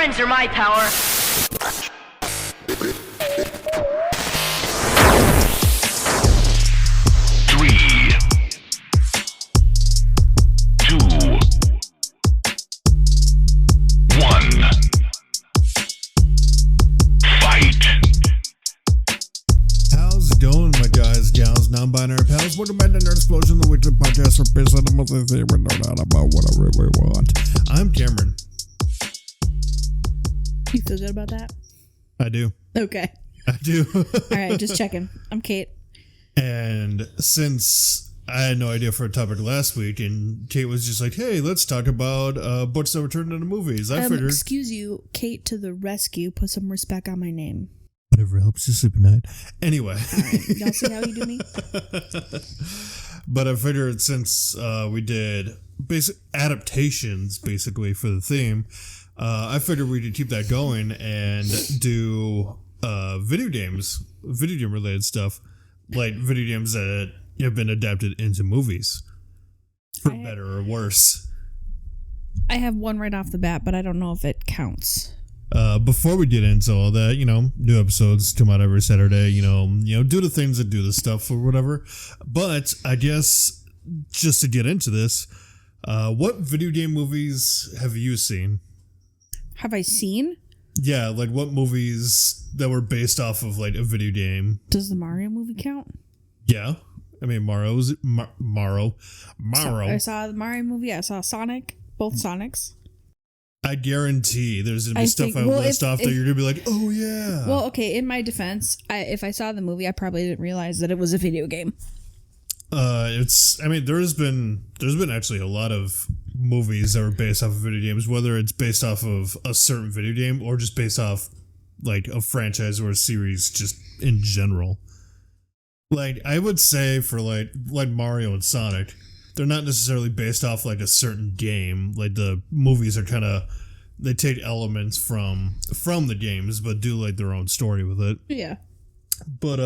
friends are my power. Non-binary pals, welcome back to Nerd Explosion, the weekly podcast for pissed on the monthly thing with no doubt about what I really want. I'm Cameron. You feel good about that? I do. Okay. I do. All right, just checking. I'm Kate. And since I had no idea for a topic last week, and Kate was just like, hey, let's talk about books that were turned into movies, I figured... Excuse you, Kate to the rescue. Put some respect on my name. Whatever helps you sleep at night. Anyway. All right. Y'all see how you do me? But I figured since we did basic adaptations, basically, for the theme, I figured we could keep that going and do video game related stuff, like video games that have been adapted into movies, for better or worse. I have one right off the bat, but I don't know if it counts. Before we get into all that, new episodes come out every Saturday, do the things that do the stuff or whatever. But I guess just to get into this, what video game movies have you seen? Have I seen? Yeah, like what movies that were based off of like a video game? Does the Mario movie count? Yeah. I mean, Mario. I saw the Mario movie. I saw Sonic, both Sonics. I guarantee there's going to be stuff list off that you're going to be like, oh, yeah. Well, okay, in my defense, if I saw the movie, I probably didn't realize that it was a video game. There's been actually a lot of movies that were based off of video games, whether it's based off of a certain video game or just based off, like, a franchise or a series just in general. Like, I would say for, like Mario and Sonic... They're not necessarily based off like a certain game. Like the movies are kind of, they take elements from the games, but do like their own story with it. Yeah. But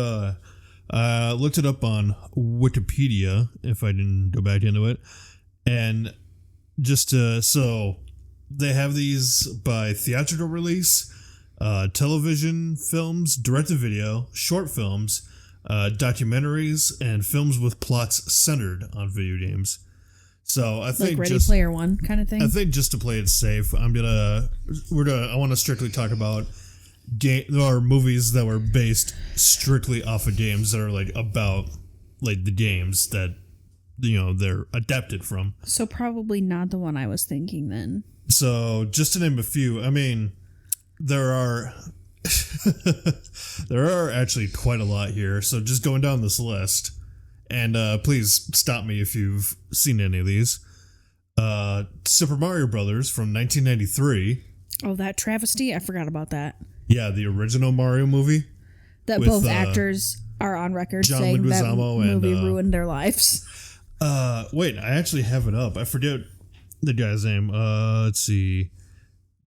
I looked it up on Wikipedia if I didn't go back into it, and just so they have these by theatrical release, television films, direct-to-video, short films. Documentaries and films with plots centered on video games. So I think like Ready Player One kind of thing. I think just to play it safe, I want to strictly talk about movies that were based strictly off of games that are like about like the games that they're adapted from. So probably not the one I was thinking then. So just to name a few, I mean, there are. There are actually quite a lot here, so just going down this list, and please stop me if you've seen any of these. Super Mario Brothers from 1993. Oh, that travesty? I forgot about that. Yeah, the original Mario movie. That both actors are on record John saying Leguizamo that movie ruined their lives. Wait, I actually have it up. I forget the guy's name. Let's see.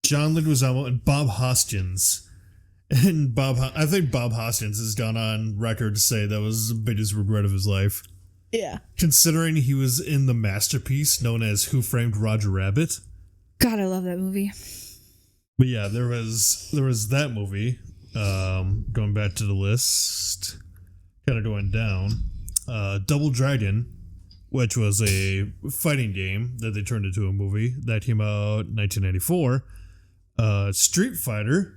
John Leguizamo and Bob Hoskins. And I think Bob Hoskins has gone on record to say that was the biggest regret of his life. Yeah. Considering he was in the masterpiece known as Who Framed Roger Rabbit. God, I love that movie. But yeah, there was that movie. Going back to the list, kind of going down. Double Dragon, which was a fighting game that they turned into a movie. That came out in 1994. Street Fighter.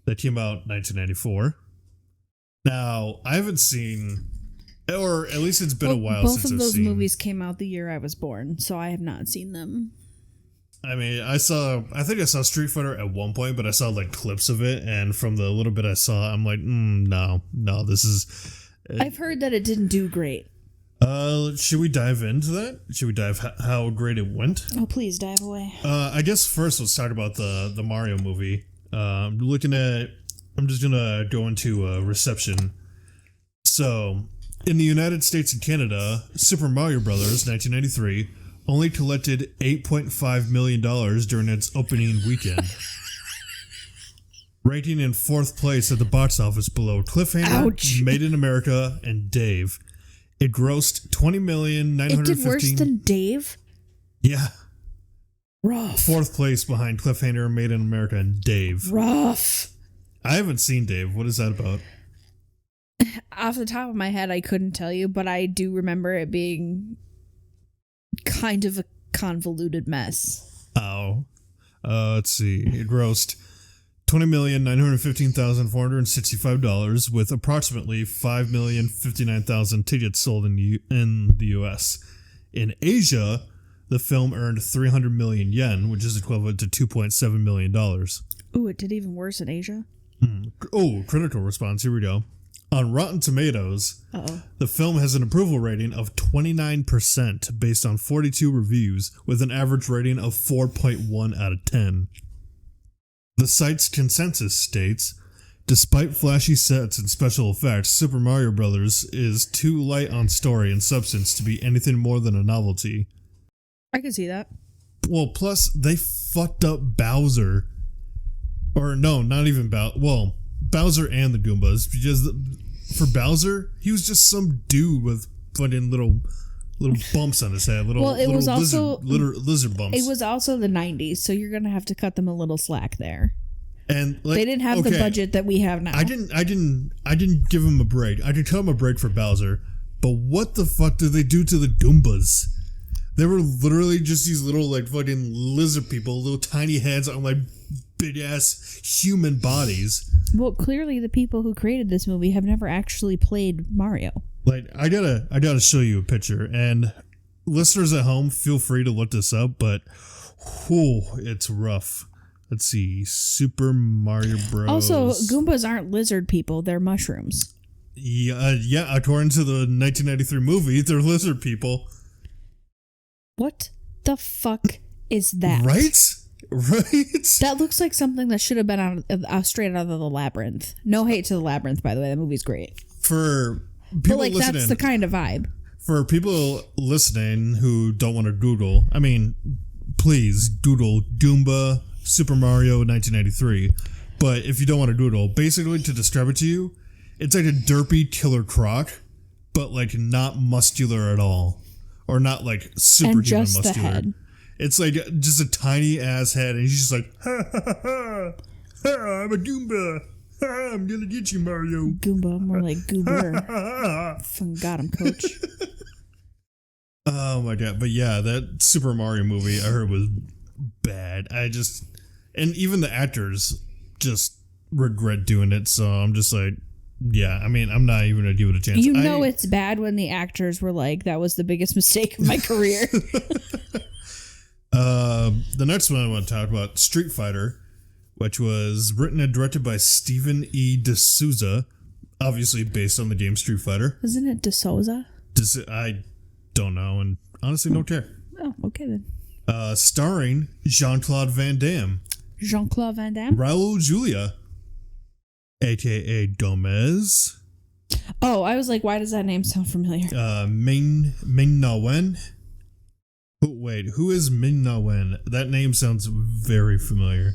That came out in 1994. Now, I haven't seen, or at least it's been a while since I've seen. Both of those movies came out the year I was born, so I have not seen them. I mean, I think I saw Street Fighter at one point, but I saw like clips of it, and from the little bit I saw, I'm like, no, this is... I've heard that it didn't do great. Should we dive into that? Should we dive how great it went? Oh, please, dive away. I guess first let's talk about the Mario movie. I'm just gonna go into reception. So, in the United States and Canada, Super Mario Brothers 1993 only collected $8.5 million during its opening weekend. Ranking in 4th place at the box office below Cliffhanger, Ouch. Made in America, and Dave. It grossed $20,915,000. It did worse than Dave? Yeah. Rough. 4th place behind Cliffhanger, Made in America, and Dave. Rough. I haven't seen Dave. What is that about? Off the top of my head, I couldn't tell you, but I do remember it being kind of a convoluted mess. Oh. Let's see. It grossed $20,915,465 with approximately 5,059,000 tickets sold in the U.S. In Asia, the film earned 300 million yen, which is equivalent to $2.7 million. Ooh, it did even worse in Asia? Oh, critical response. Here we go. On Rotten Tomatoes, the film has an approval rating of 29% based on 42 reviews with an average rating of 4.1 out of 10. The site's consensus states, despite flashy sets and special effects, Super Mario Bros. Is too light on story and substance to be anything more than a novelty. I can see that. Well, plus, they fucked up Bowser. Or no, not even Bowser. Well, Bowser and the Goombas. Because for Bowser, he was just some dude with fucking little bumps on his head. Lizard bumps. It was also the 90s, so you're going to have to cut them a little slack there. And they didn't have the budget that we have now. I didn't give him a break. I did cut him a break for Bowser. But what the fuck did they do to the Goombas? They were literally just these little like fucking lizard people, little tiny heads on like big ass human bodies. Well, clearly the people who created this movie have never actually played Mario. Like I gotta show you a picture, and listeners at home, feel free to look this up. But it's rough. Let's see, Super Mario Bros. Also, Goombas aren't lizard people; they're mushrooms. Yeah. According to the 1993 movie, they're lizard people. What the fuck is that? Right? That looks like something that should have been straight out of the Labyrinth. No hate to the Labyrinth, by the way. That movie's great. For people listening, that's the kind of vibe. For people listening who don't want to Google, I mean, please Google Goomba Super Mario 1993. But if you don't want to Google, basically to describe it to you, it's like a derpy Killer Croc, but like not muscular at all. Or not like superhuman muscular. The head. It's like just a tiny ass head, and he's just like, ha ha ha ha, ha I'm a Goomba, ha, I'm gonna get you, Mario. Goomba, more like Goober. Fucking got him, coach. Oh my god, but yeah, that Super Mario movie I heard was bad. And even the actors just regret doing it, so I'm just like, yeah, I mean, I'm not even gonna give it a chance. It's bad when the actors were like, that was the biggest mistake of my career. The next one I want to talk about, Street Fighter, which was written and directed by Stephen E. D'Souza, obviously based on the game Street Fighter. Isn't it D'Souza? I don't know, and honestly don't care. Oh, okay then. Starring Jean-Claude Van Damme. Jean-Claude Van Damme? Raul Julia, a.k.a. Gomez. Oh, I was like, why does that name sound familiar? Ming-Na Wen. Wait, who is Ming-Na Wen? That name sounds very familiar.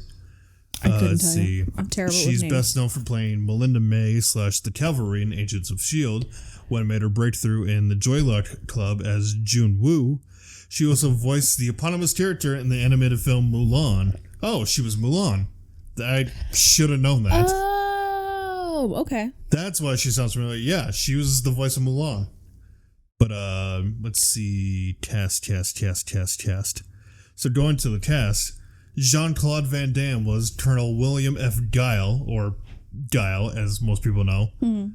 I couldn't tell you. I'm terrible with names. She's best known for playing Melinda May / the Cavalry in Agents of S.H.I.E.L.D. when made her breakthrough in the Joyluck Club as Jun Woo. She also voiced the eponymous character in the animated film Mulan. Oh, she was Mulan. I should have known that. Oh, okay. That's why she sounds familiar. Yeah, she was the voice of Mulan. But let's see, cast. So going to the cast, Jean-Claude Van Damme was Colonel William F. Guile, or Guile, as most people know. I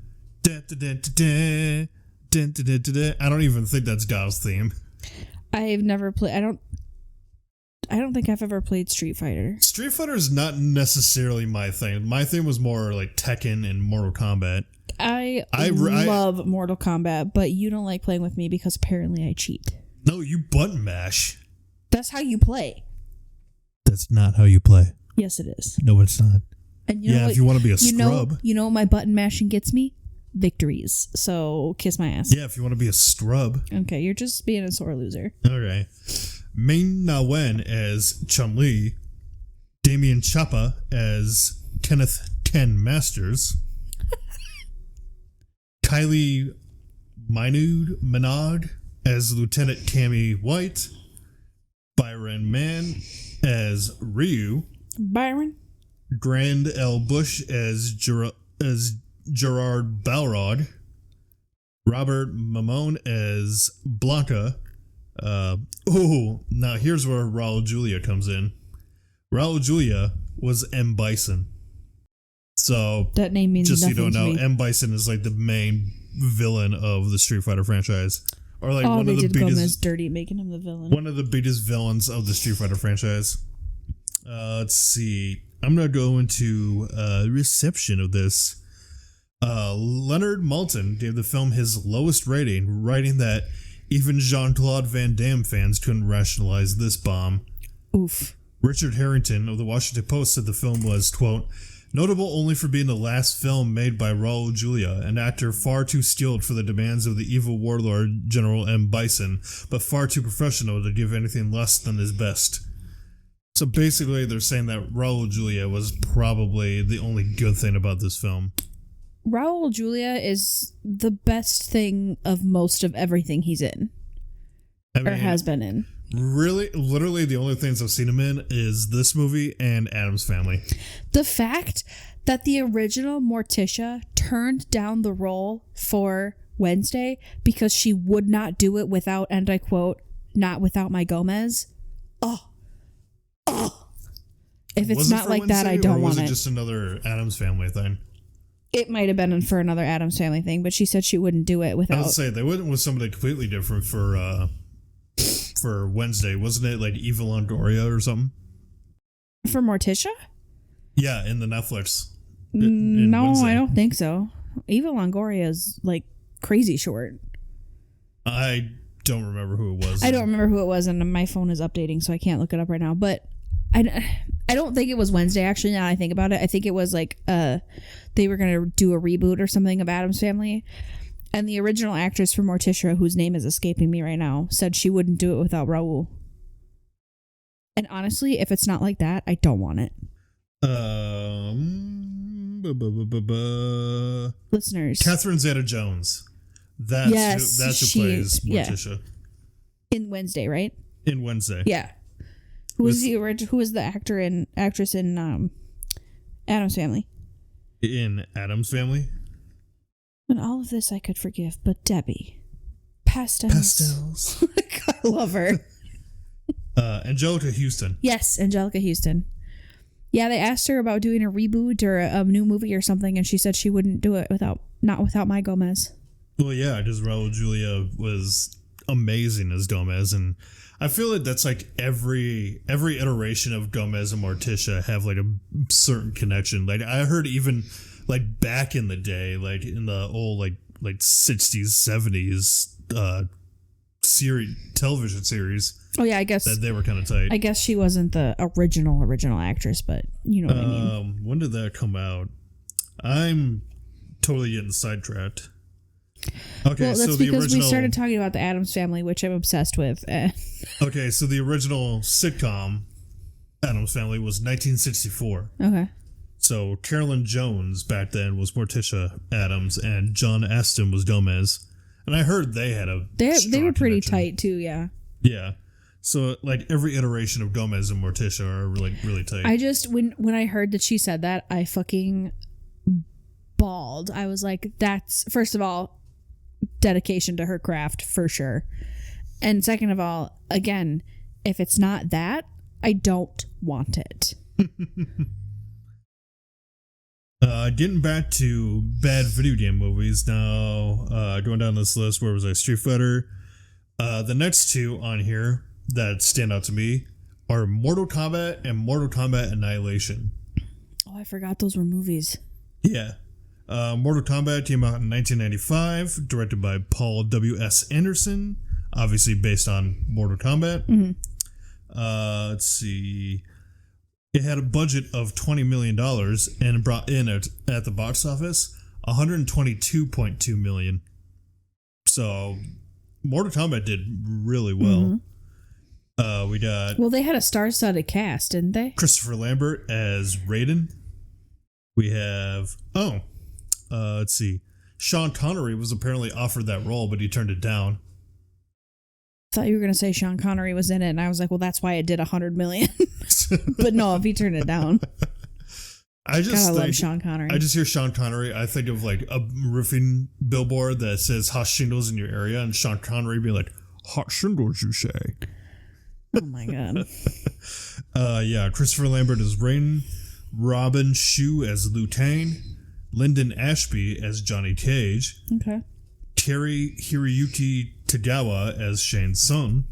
don't even think that's Guile's theme. I've never played. I don't think I've ever played Street Fighter. Street Fighter is not necessarily my thing. My thing was more like Tekken and Mortal Kombat. I love Mortal Kombat, but you don't like playing with me because apparently I cheat. No, you button mash. That's how you play. That's not how you play. Yes, it is. No, it's not. And you know what, if you want to be a scrub. You know what my button mashing gets me? Victories. So kiss my ass. Yeah, if you want to be a scrub. Okay, you're just being a sore loser. Okay. Ming-Na Wen as Chun-Li. Damien Chapa as Kenneth Ken Masters. Kylie Minogue as Lieutenant Tammy White. Byron Mann as Ryu, Byron. Grand L. Bush as Gerard Balrog, Robert Mamone as Blanca. Now here's where Raul Julia comes in. Raul Julia was M. Bison. So that name means just so nothing you don't know, to me. M. Bison is like the main villain of the Street Fighter franchise. Or like Oh, one they of the did biggest, Gomez dirty, making him the villain. one of the biggest villains of the Street Fighter franchise. Let's see. I'm gonna go into reception of this. Leonard Maltin gave the film his lowest rating, writing that even Jean-Claude Van Damme fans couldn't rationalize this bomb. Oof. Richard Harrington of the Washington Post said the film was, quote, notable only for being the last film made by Raul Julia, an actor far too skilled for the demands of the evil warlord General M. Bison, but far too professional to give anything less than his best. So basically, they're saying that Raul Julia was probably the only good thing about this film. Raul Julia is the best thing of most of everything he's in. Or has been in. Really, literally the only things I've seen him in is this movie and Addams Family. The fact that the original Morticia turned down the role for Wednesday because she would not do it without, and I quote, not without my Gomez. Oh. If it's not like that, I don't want it. Was it just another Addams Family thing? It might have been for another Addams Family thing, but she said she wouldn't do it without. I would say they went with somebody completely different for Wednesday, wasn't it? Like Eva Longoria or something? For Morticia? Yeah, in the Netflix. No, Wednesday. I don't think so. Eva Longoria is like crazy short. I don't remember who it was. I don't remember who it was, and my phone is updating, so I can't look it up right now. But I don't think it was Wednesday, actually, now I think about it. I think it was like they were going to do a reboot or something of Addams Family. And the original actress for Morticia, whose name is escaping me right now, said she wouldn't do it without Raul. And honestly, if it's not like that, I don't want it. Listeners. Catherine Zeta-Jones. That's who plays Morticia. In Wednesday, right? In Wednesday. Yeah. Who was the actor and actress in Addams Family? In Addams Family? And all of this I could forgive, but Debbie. Pastels. I love her. Angelica Houston. Yes, Angelica Houston. Yeah, they asked her about doing a reboot or a new movie or something, and she said she wouldn't do it not without my Gomez. Well, yeah, because Raul Julia was amazing as Gomez, and I feel like that's like every iteration of Gomez and Morticia have like a certain connection. Like I heard even like back in the day, like in the old like 60s, 70s television series. Oh yeah, I guess that they were kind of tight. I guess she wasn't the original actress, but you know what I mean. When did that come out? I'm totally getting sidetracked. Okay, well, that's so the because original, we started talking about the Addams Family, which I'm obsessed with. Okay, so the original sitcom Addams Family was 1964. Okay. So Carolyn Jones back then was Morticia Addams, and John Astin was Gomez. And I heard they had they were pretty connection. tight too, yeah. Yeah. So like every iteration of Gomez and Morticia are really tight. I just when I heard that she said that, I fucking bawled. I was like, that's, first of all, dedication to her craft for sure. And second of all, again, if it's not that, I don't want it. Getting back to bad video game movies now, going down this list, where was I? Street Fighter. The next two on here that stand out to me are Mortal Kombat and Mortal Kombat Annihilation. Oh, I forgot those were movies. Yeah. Mortal Kombat came out in 1995, directed by Paul W.S. Anderson, obviously based on Mortal Kombat. Mm-hmm. Let's see. It had a budget of $20 million and brought in at the box office $122.2 million. So Mortal Kombat did really well. Mm-hmm. We got... Well, they had a star-studded cast, didn't they? Christopher Lambert as Raiden. We have... let's see. Sean Connery was apparently offered that role, but he turned it down. thought you were gonna say Sean Connery was in it, and I was like, well, that's why it did 100 million. But no, if he turned it down. I love Sean Connery. I just hear Sean Connery. I think of like a roofing billboard that says hot shingles in your area, and Sean Connery be like, hot shingles, you say? Oh my god. Yeah, Christopher Lambert as Rain, Robin Shue as Lutane, Lyndon Ashby as Johnny Cage. Okay. Terry Hiroyuki Tagawa as Shane's son.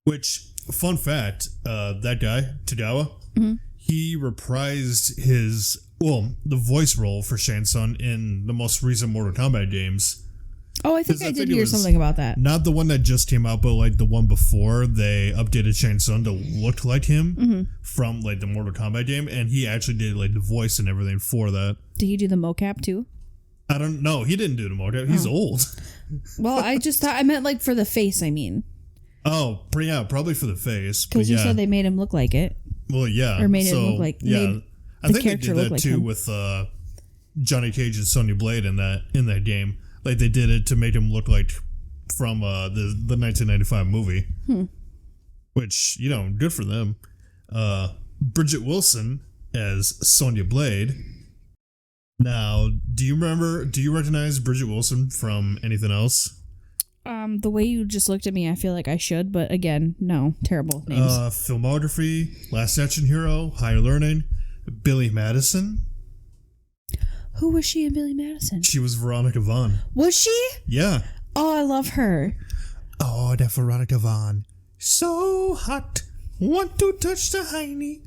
Which, fun fact, that guy, Tagawa, he reprised the voice role for Shane's son in the most recent Mortal Kombat games. Oh, I think I did hear something about that. Not the one that just came out, but like the one before. They updated Shane's son to look like him from like the Mortal Kombat game, and he actually did like the voice and everything for that. Did he do the mocap too? I don't know. He didn't do the mocap. He's old. Well, I just thought I meant like for the face. I mean. Oh, yeah, probably for the face. Because you said they made him look like it. Well, yeah. Or made it look like. Yeah, I think they did that like too him. with Johnny Cage and Sonya Blade in that game. Like they did it to make him look like from the 1995 movie, which good for them. Bridget Wilson as Sonya Blade. Now, do you recognize Bridget Wilson from anything else? The way you just looked at me, I feel like I should, but again, no, terrible names. Filmography: Last Action Hero, Higher Learning, Billy Madison. Who was she in Billy Madison? She was Veronica Vaughn. Was she? Yeah. Oh, I love her. Oh, that Veronica Vaughn. So hot. Want to touch the hiney.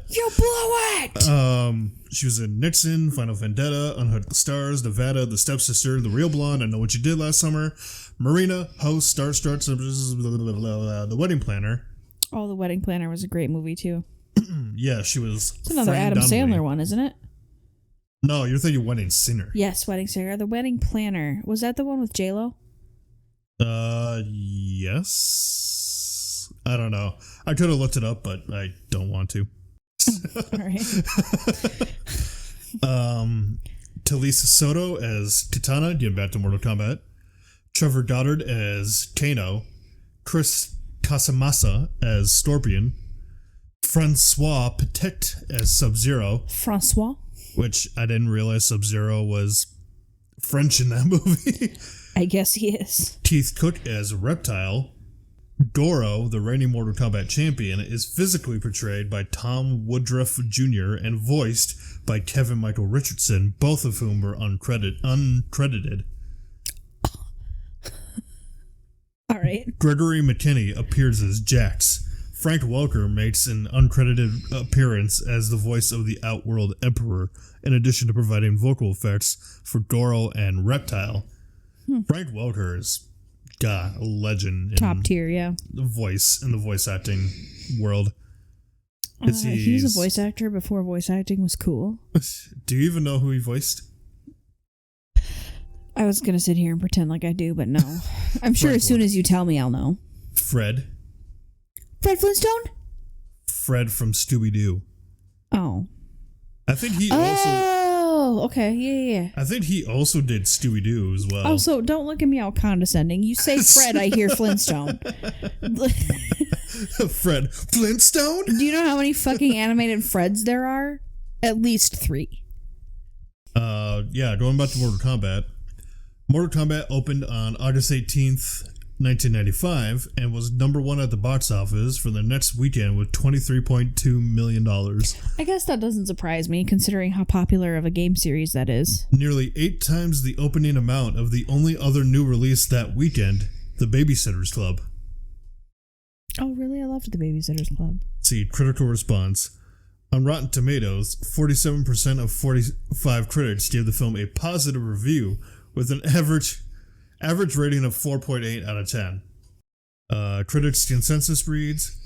You blow it! She was in Nixon, Final Vendetta, Uncut Stars, Nevada, The Stepsister, The Real Blonde, I Know What You Did Last Summer, Marina, Host, Starstruck, The Wedding Planner. Oh, The Wedding Planner was a great movie too. Yeah, she was. It's another Adam Sandler one, isn't it? No, you're thinking Wedding Singer. Yes, Wedding Singer. The Wedding Planner. Was that the one with J-Lo? Yes. I don't know. I could have looked it up, but I don't want to. All right. Talisa Soto as Kitana, getting back to Mortal Kombat. Trevor Goddard as Kano. Chris Casamassa as Scorpion. Francois Petit as Sub-Zero. Francois? Which I didn't realize Sub-Zero was French in that movie. I guess he is. Keith Cook as Reptile. Goro, the reigning Mortal Kombat champion, is physically portrayed by Tom Woodruff Jr. and voiced by Kevin Michael Richardson, both of whom were uncredited. All right. Gregory McKinney appears as Jax. Frank Welker makes an uncredited appearance as the voice of the Outworld Emperor, in addition to providing vocal effects for Goro and Reptile. Frank Welker is, a legend. Top tier, yeah. The voice acting world. He was a voice actor before voice acting was cool. Do you even know who he voiced? I was going to sit here and pretend like I do, but no. I'm sure as soon as you tell me, I'll know. Fred Flintstone? Fred from Scooby-Doo. Oh. I think he also... Oh, okay. Yeah. I think he also did Scooby-Doo as well. Also, don't look at me all condescending. You say Fred, I hear Flintstone. Fred Flintstone? Do you know how many fucking animated Freds there are? At least 3. Yeah, going back to Mortal Kombat. Mortal Kombat opened on August 18th, 1995, and was #1 at the box office for the next weekend with $23.2 million. I guess that doesn't surprise me, considering how popular of a game series that is. Nearly 8 times the opening amount of the only other new release that weekend, The Babysitter's Club. Oh, really? I loved The Babysitter's Club. See, critical response. On Rotten Tomatoes, 47% of 45 critics gave the film a positive review, with an average rating of 4.8 out of 10. Critics' consensus reads,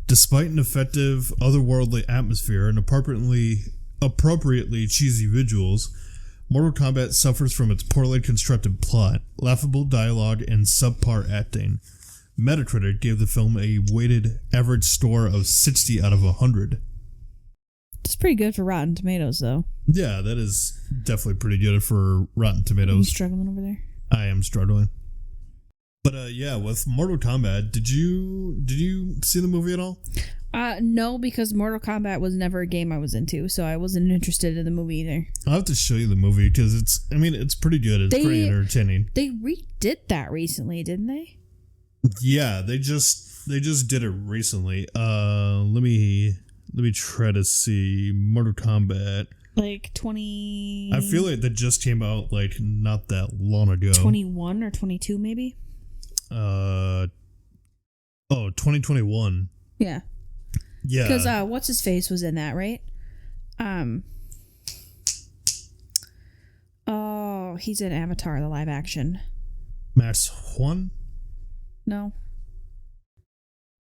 despite an effective, otherworldly atmosphere and appropriately cheesy visuals, Mortal Kombat suffers from its poorly constructed plot, laughable dialogue, and subpar acting. Metacritic gave the film a weighted average score of 60 out of 100. It's pretty good for Rotten Tomatoes, though. Yeah, that is definitely pretty good for Rotten Tomatoes. Are you struggling over there? I am struggling. But yeah, with Mortal Kombat, did you see the movie at all? No, because Mortal Kombat was never a game I was into, so I wasn't interested in the movie either. I'll have to show you the movie because it's pretty good. It's pretty entertaining. They redid that recently, didn't they? Yeah, they just did it recently. Let me try to see Mortal Kombat. Like 20. I feel like that just came out like not that long ago. 21 or 22 maybe. 2021. Yeah. Yeah. Because what's his face was in that, right? Oh, he's in Avatar, the live action. Max Huan? No.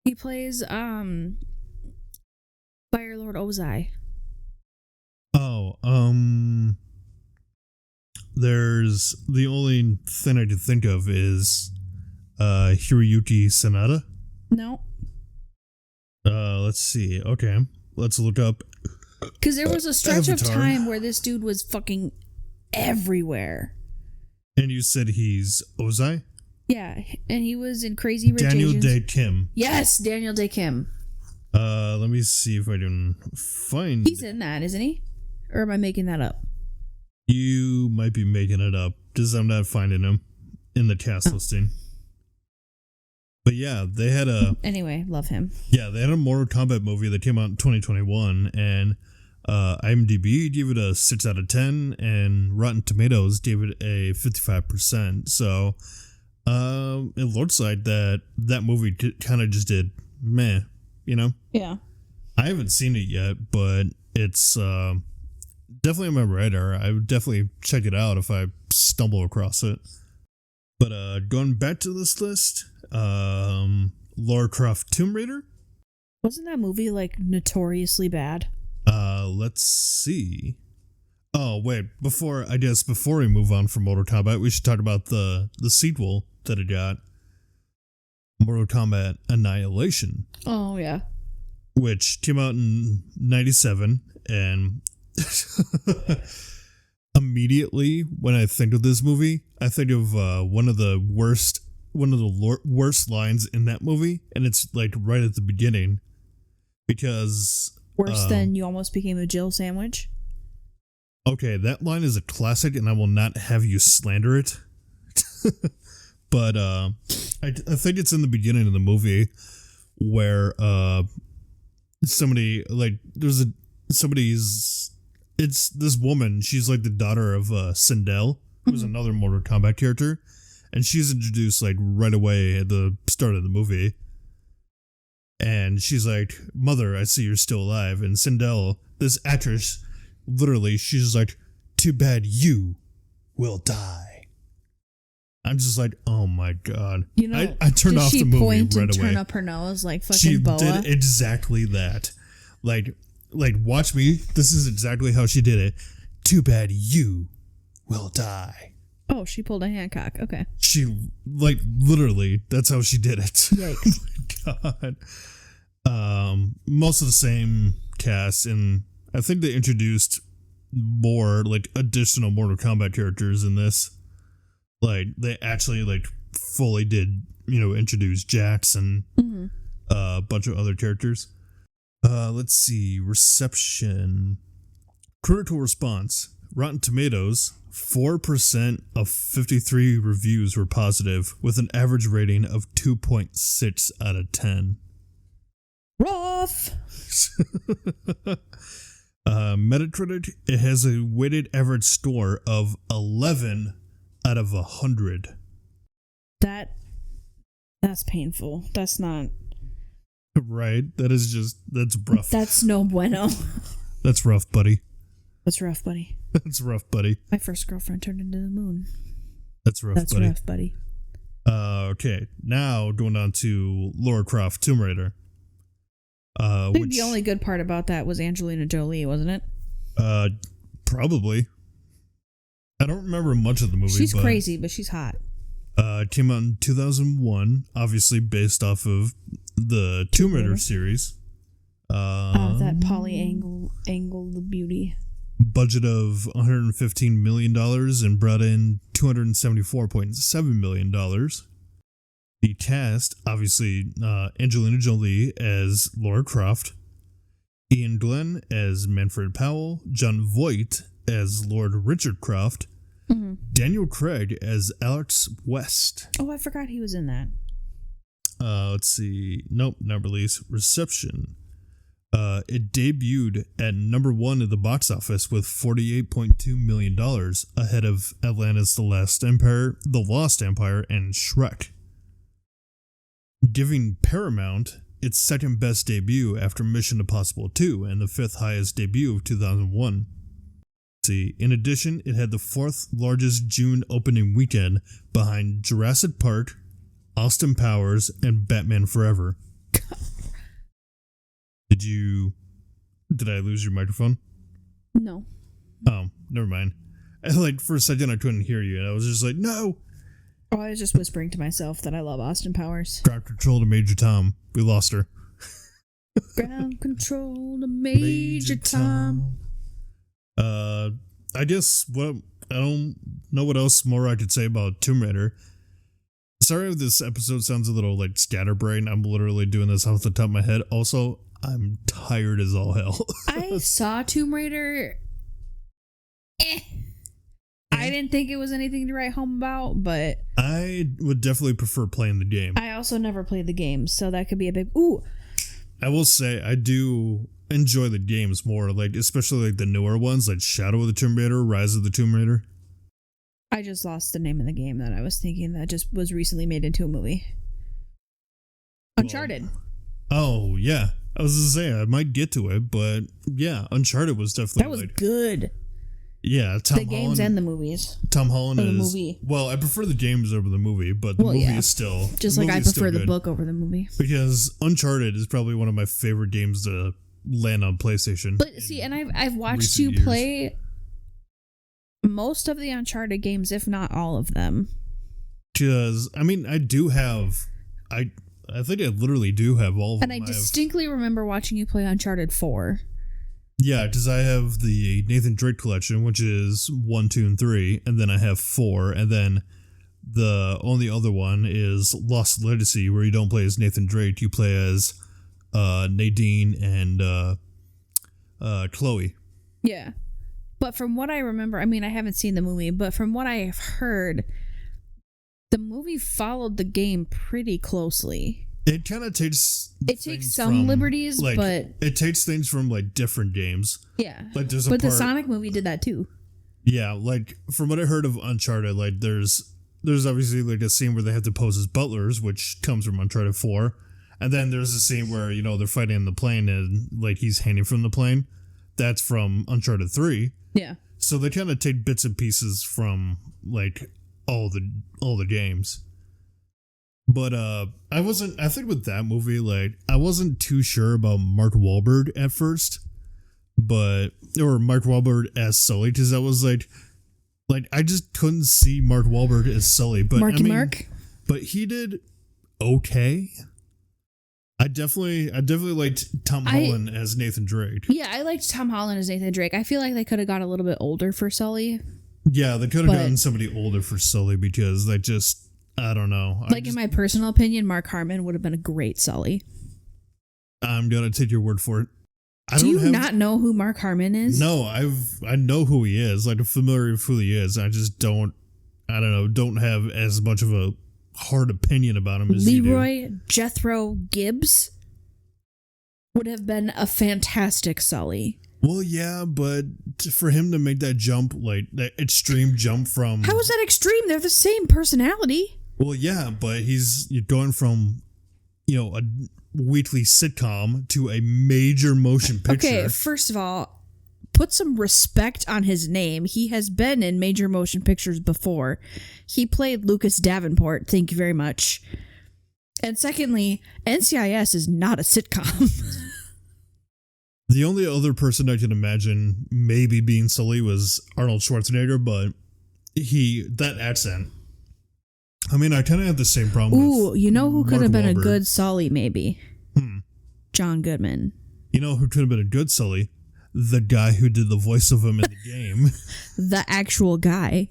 He plays Fire Lord Ozai. Oh, there's the only thing I can think of is Hiroyuki Sanada. No. Let's see. Okay, let's look up. Because there was a stretch Avatar. of time where this dude was fucking everywhere. And you said he's Ozai? Yeah, and he was in Crazy Rich Daniel Asians. Day Kim. Yes, Daniel Day Kim. Let me see if I can find. He's in that, isn't he? Or am I making that up? You might be making it up, because I'm not finding him in the cast listing. But yeah, they had a... Anyway, love him. Yeah, they had a Mortal Kombat movie that came out in 2021, and IMDb gave it a 6 out of 10, and Rotten Tomatoes gave it a 55%. So it looks like that movie kind of just did meh, you know? Yeah. I haven't seen it yet, but it's definitely on my radar. I would definitely check it out if I stumble across it. But going back to this list, Lara Croft Tomb Raider. Wasn't that movie like notoriously bad? Let's see. Oh wait, before we move on from Mortal Kombat, we should talk about the sequel that it got, Mortal Kombat Annihilation. Oh yeah. Which came out in 97, and immediately when I think of this movie, I think of one of the worst lines in that movie, and it's like right at the beginning, because worse than "You almost became a Jill sandwich." Okay, that line is a classic, and I will not have you slander it. But I think it's in the beginning of the movie where it's this woman, she's like the daughter of Sindel, who's another Mortal Kombat character, and she's introduced like right away at the start of the movie. And she's like, "Mother, I see you're still alive." And Sindel, this actress, literally, she's like, "Too bad you will die." I'm just like, oh my god. You know, I turned off the movie point right and away. Turn up her nose like fucking She Boa. did exactly that. Like watch me. This is exactly how she did it. "Too bad you will die." Oh, she pulled a Hancock. Okay. She like literally. That's how she did it. Yikes. Oh my god. Most of the same cast, and I think they introduced more like additional Mortal Kombat characters in this. Like they actually like fully did, introduce Jax and a bunch of other characters. Let's see, reception, critical response, Rotten Tomatoes. 4% of 53 reviews were positive, with an average rating of 2.6 out of 10. Rough. Metacritic, it has a weighted average score of 11 out of 100. That's painful. That's not right. That's rough. That's no bueno. That's rough, buddy. That's rough, buddy. That's rough, buddy. My first girlfriend turned into the moon. That's rough, That's buddy. rough, buddy. Okay, now going on to Lara Croft Tomb Raider. I think the only good part about that was Angelina Jolie, wasn't it? Probably. I don't remember much of the movie. She's crazy, but she's hot. It came out in 2001, obviously based off of the Tomb Raider series. That Angle the beauty. Budget of $115 million and brought in $274.7 million. The cast, obviously, Angelina Jolie as Laura Croft, Ian Glenn as Manfred Powell, John Voight as Lord Richard Croft, Daniel Craig as Alex West. Oh, I forgot he was in that. Let's see. Nope, not release. Reception. It debuted at number 1 at the box office with $48.2 million, ahead of Atlantis: The Lost Empire, and Shrek, giving Paramount its second best debut after Mission Impossible 2 and the 5th highest debut of 2001. See, in addition, it had the 4th largest June opening weekend behind Jurassic Park, Austin Powers, and Batman Forever. Did I lose your microphone? No. Oh, never mind. Like, for a second I couldn't hear you, and I was just like, no! Oh, I was just whispering to myself that I love Austin Powers. Ground control to Major Tom. We lost her. Ground control to Major Tom. I guess I don't know what else more I could say about Tomb Raider. Sorry if this episode sounds a little like scatterbrained. I'm literally doing this off the top of my head. Also, I'm tired as all hell. I saw Tomb Raider. I didn't think it was anything to write home about, but I would definitely prefer playing the game. I also never played the game, so that could be a big ooh. I will say I do enjoy the games more, like especially like the newer ones, like Shadow of the Tomb Raider, Rise of the Tomb Raider. I just lost the name of the game that I was thinking that just was recently made into a movie. Uncharted. Oh yeah, I was gonna say I might get to it, but yeah, Uncharted was definitely that was good. Yeah, Tom Holland, games and the movies. Tom Holland or is the movie. Well, I prefer the games over the movie, but the movie is still just like I prefer the book over the movie. Because Uncharted is probably one of my favorite games to land on PlayStation. But see, and I've watched you play most of the Uncharted games, if not all of them. Because I mean, I think I literally do have all of them. And I distinctly remember watching you play Uncharted 4. Yeah, because I have the Nathan Drake collection, which is 1, 2, and 3, and then I have 4, and then the only other one is Lost Legacy, where you don't play as Nathan Drake, you play as Nadine and Chloe. Yeah. But from what I remember, I mean, I haven't seen the movie, but from what I have heard, the movie followed the game pretty closely. It kind of takes... It takes some liberties, like, but... It takes things from, like, different games. Yeah. Like, there's but the Sonic movie did that, too. Yeah, like, from what I heard of Uncharted, like, there's obviously, like, a scene where they have to pose as butlers, which comes from Uncharted 4. And then there's a scene where, you know, they're fighting in the plane and, like, he's hanging from the plane. That's from Uncharted 3. Yeah. So they kind of take bits and pieces from, like, all the games. But I think with that movie, like, I wasn't too sure about Mark Wahlberg at first, or Mark Wahlberg as Sully, because I was like I just couldn't see Mark Wahlberg as Sully. But Mark. But he did okay. I definitely liked Tom Holland as Nathan Drake. Yeah, I liked Tom Holland as Nathan Drake. I feel like they could have got a little bit older for Sully. Yeah, they could have gotten somebody older for Sully because they just... I don't know. In my personal opinion, Mark Harmon would have been a great Sully. I'm going to take your word for it. Do you not know who Mark Harmon is? No, I know who he is. Like, I'm familiar with who he is. I just don't have as much of a hard opinion about him as you do. Leroy Jethro Gibbs would have been a fantastic Sully. Well, yeah, but for him to make that jump, like, that extreme jump from... How is that extreme? They're the same personality. Well, yeah, but you're going from, you know, a weekly sitcom to a major motion picture. Okay, first of all, put some respect on his name. He has been in major motion pictures before. He played Lucas Davenport. Thank you very much. And secondly, NCIS is not a sitcom. The only other person I can imagine maybe being Sully was Arnold Schwarzenegger, but that accent. I mean, I kind of have the same problem. Ooh, you know who could have been a good Sully, maybe? John Goodman. You know who could have been a good Sully? The guy who did the voice of him in the game. The actual guy.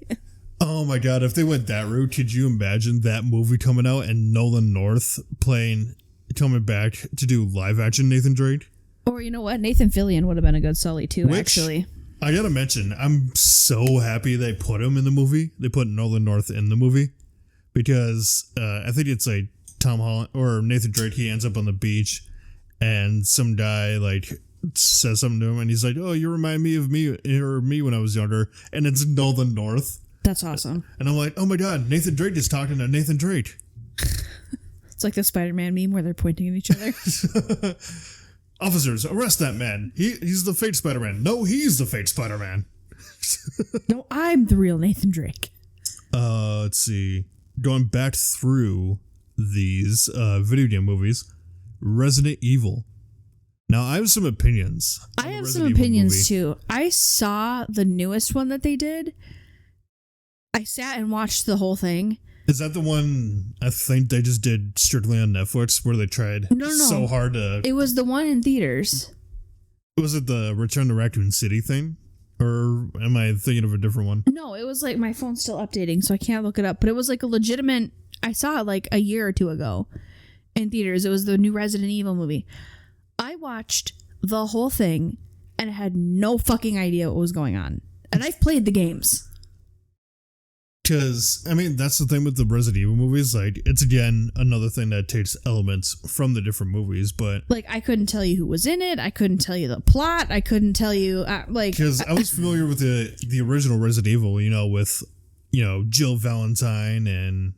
Oh my god, if they went that route, could you imagine that movie coming out and Nolan North coming back to do live action Nathan Drake? Or you know what? Nathan Fillion would have been a good Sully too, actually. I gotta mention, I'm so happy they put him in the movie. They put Nolan North in the movie. Because I think it's like Tom Holland or Nathan Drake, he ends up on the beach and some guy like says something to him and he's like, oh, you remind me of me when I was younger. And it's Nolan North. That's awesome. And I'm like, oh my god, Nathan Drake is talking to Nathan Drake. It's like the Spider-Man meme where they're pointing at each other. Officers, arrest that man. He's the fake Spider-Man. No, he's the fake Spider-Man. No, I'm the real Nathan Drake. Let's see. Going back through these video game movies, Resident Evil. Now, I have some opinions. I have some opinions too. I saw the newest one that they did. I sat and watched the whole thing. Is that the one I think they just did strictly on Netflix where they tried so hard to... It was the one in theaters. Was it the Return to Raccoon City thing? Or am I thinking of a different one? No, it was like my phone's still updating, so I can't look it up. But it was like a legitimate... I saw it like a year or two ago in theaters. It was the new Resident Evil movie. I watched the whole thing and had no fucking idea what was going on. And I've played the games. Because, I mean, that's the thing with the Resident Evil movies. Like, it's again another thing that takes elements from the different movies, but... Like, I couldn't tell you who was in it. I couldn't tell you the plot. I couldn't tell you, Because I was familiar with the original Resident Evil, with, Jill Valentine and...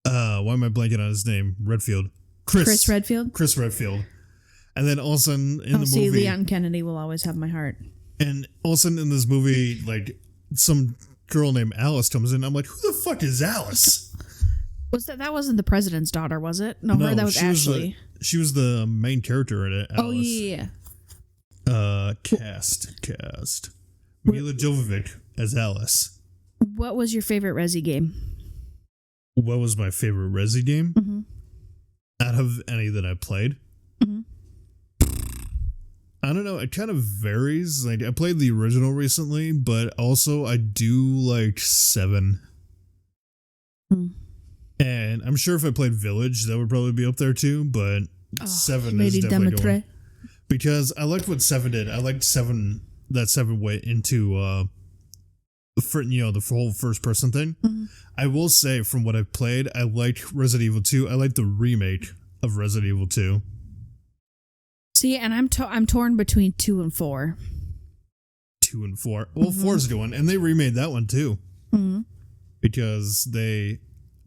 why am I blanking on his name? Redfield. Chris Redfield? Chris Redfield. And then all of a sudden in the movie... Leon Kennedy will always have my heart. And all of a sudden in this movie, like, some... girl named Alice comes in. I'm like, who the fuck is Alice? That wasn't the president's daughter, was it? No, that was Ashley. She was the main character in it. Alice. Oh yeah. Cast. Mila Jovovich as Alice. What was your favorite Resi game? What was my favorite Resi game? Mm-hmm. Out of any that I played? Mm-hmm. I don't know. It kind of varies. Like, I played the original recently, but also I do like 7. And I'm sure if I played Village, that would probably be up there too, but 7 is definitely going. Because I liked what 7 did. I liked 7 went into the whole first person thing. Mm-hmm. I will say, from what I've played, I liked Resident Evil 2. I liked the remake of Resident Evil 2. See, and I'm torn between 2 and 4. 2 and 4. Well, 4's good one, and they remade that one too. Mm-hmm. Because they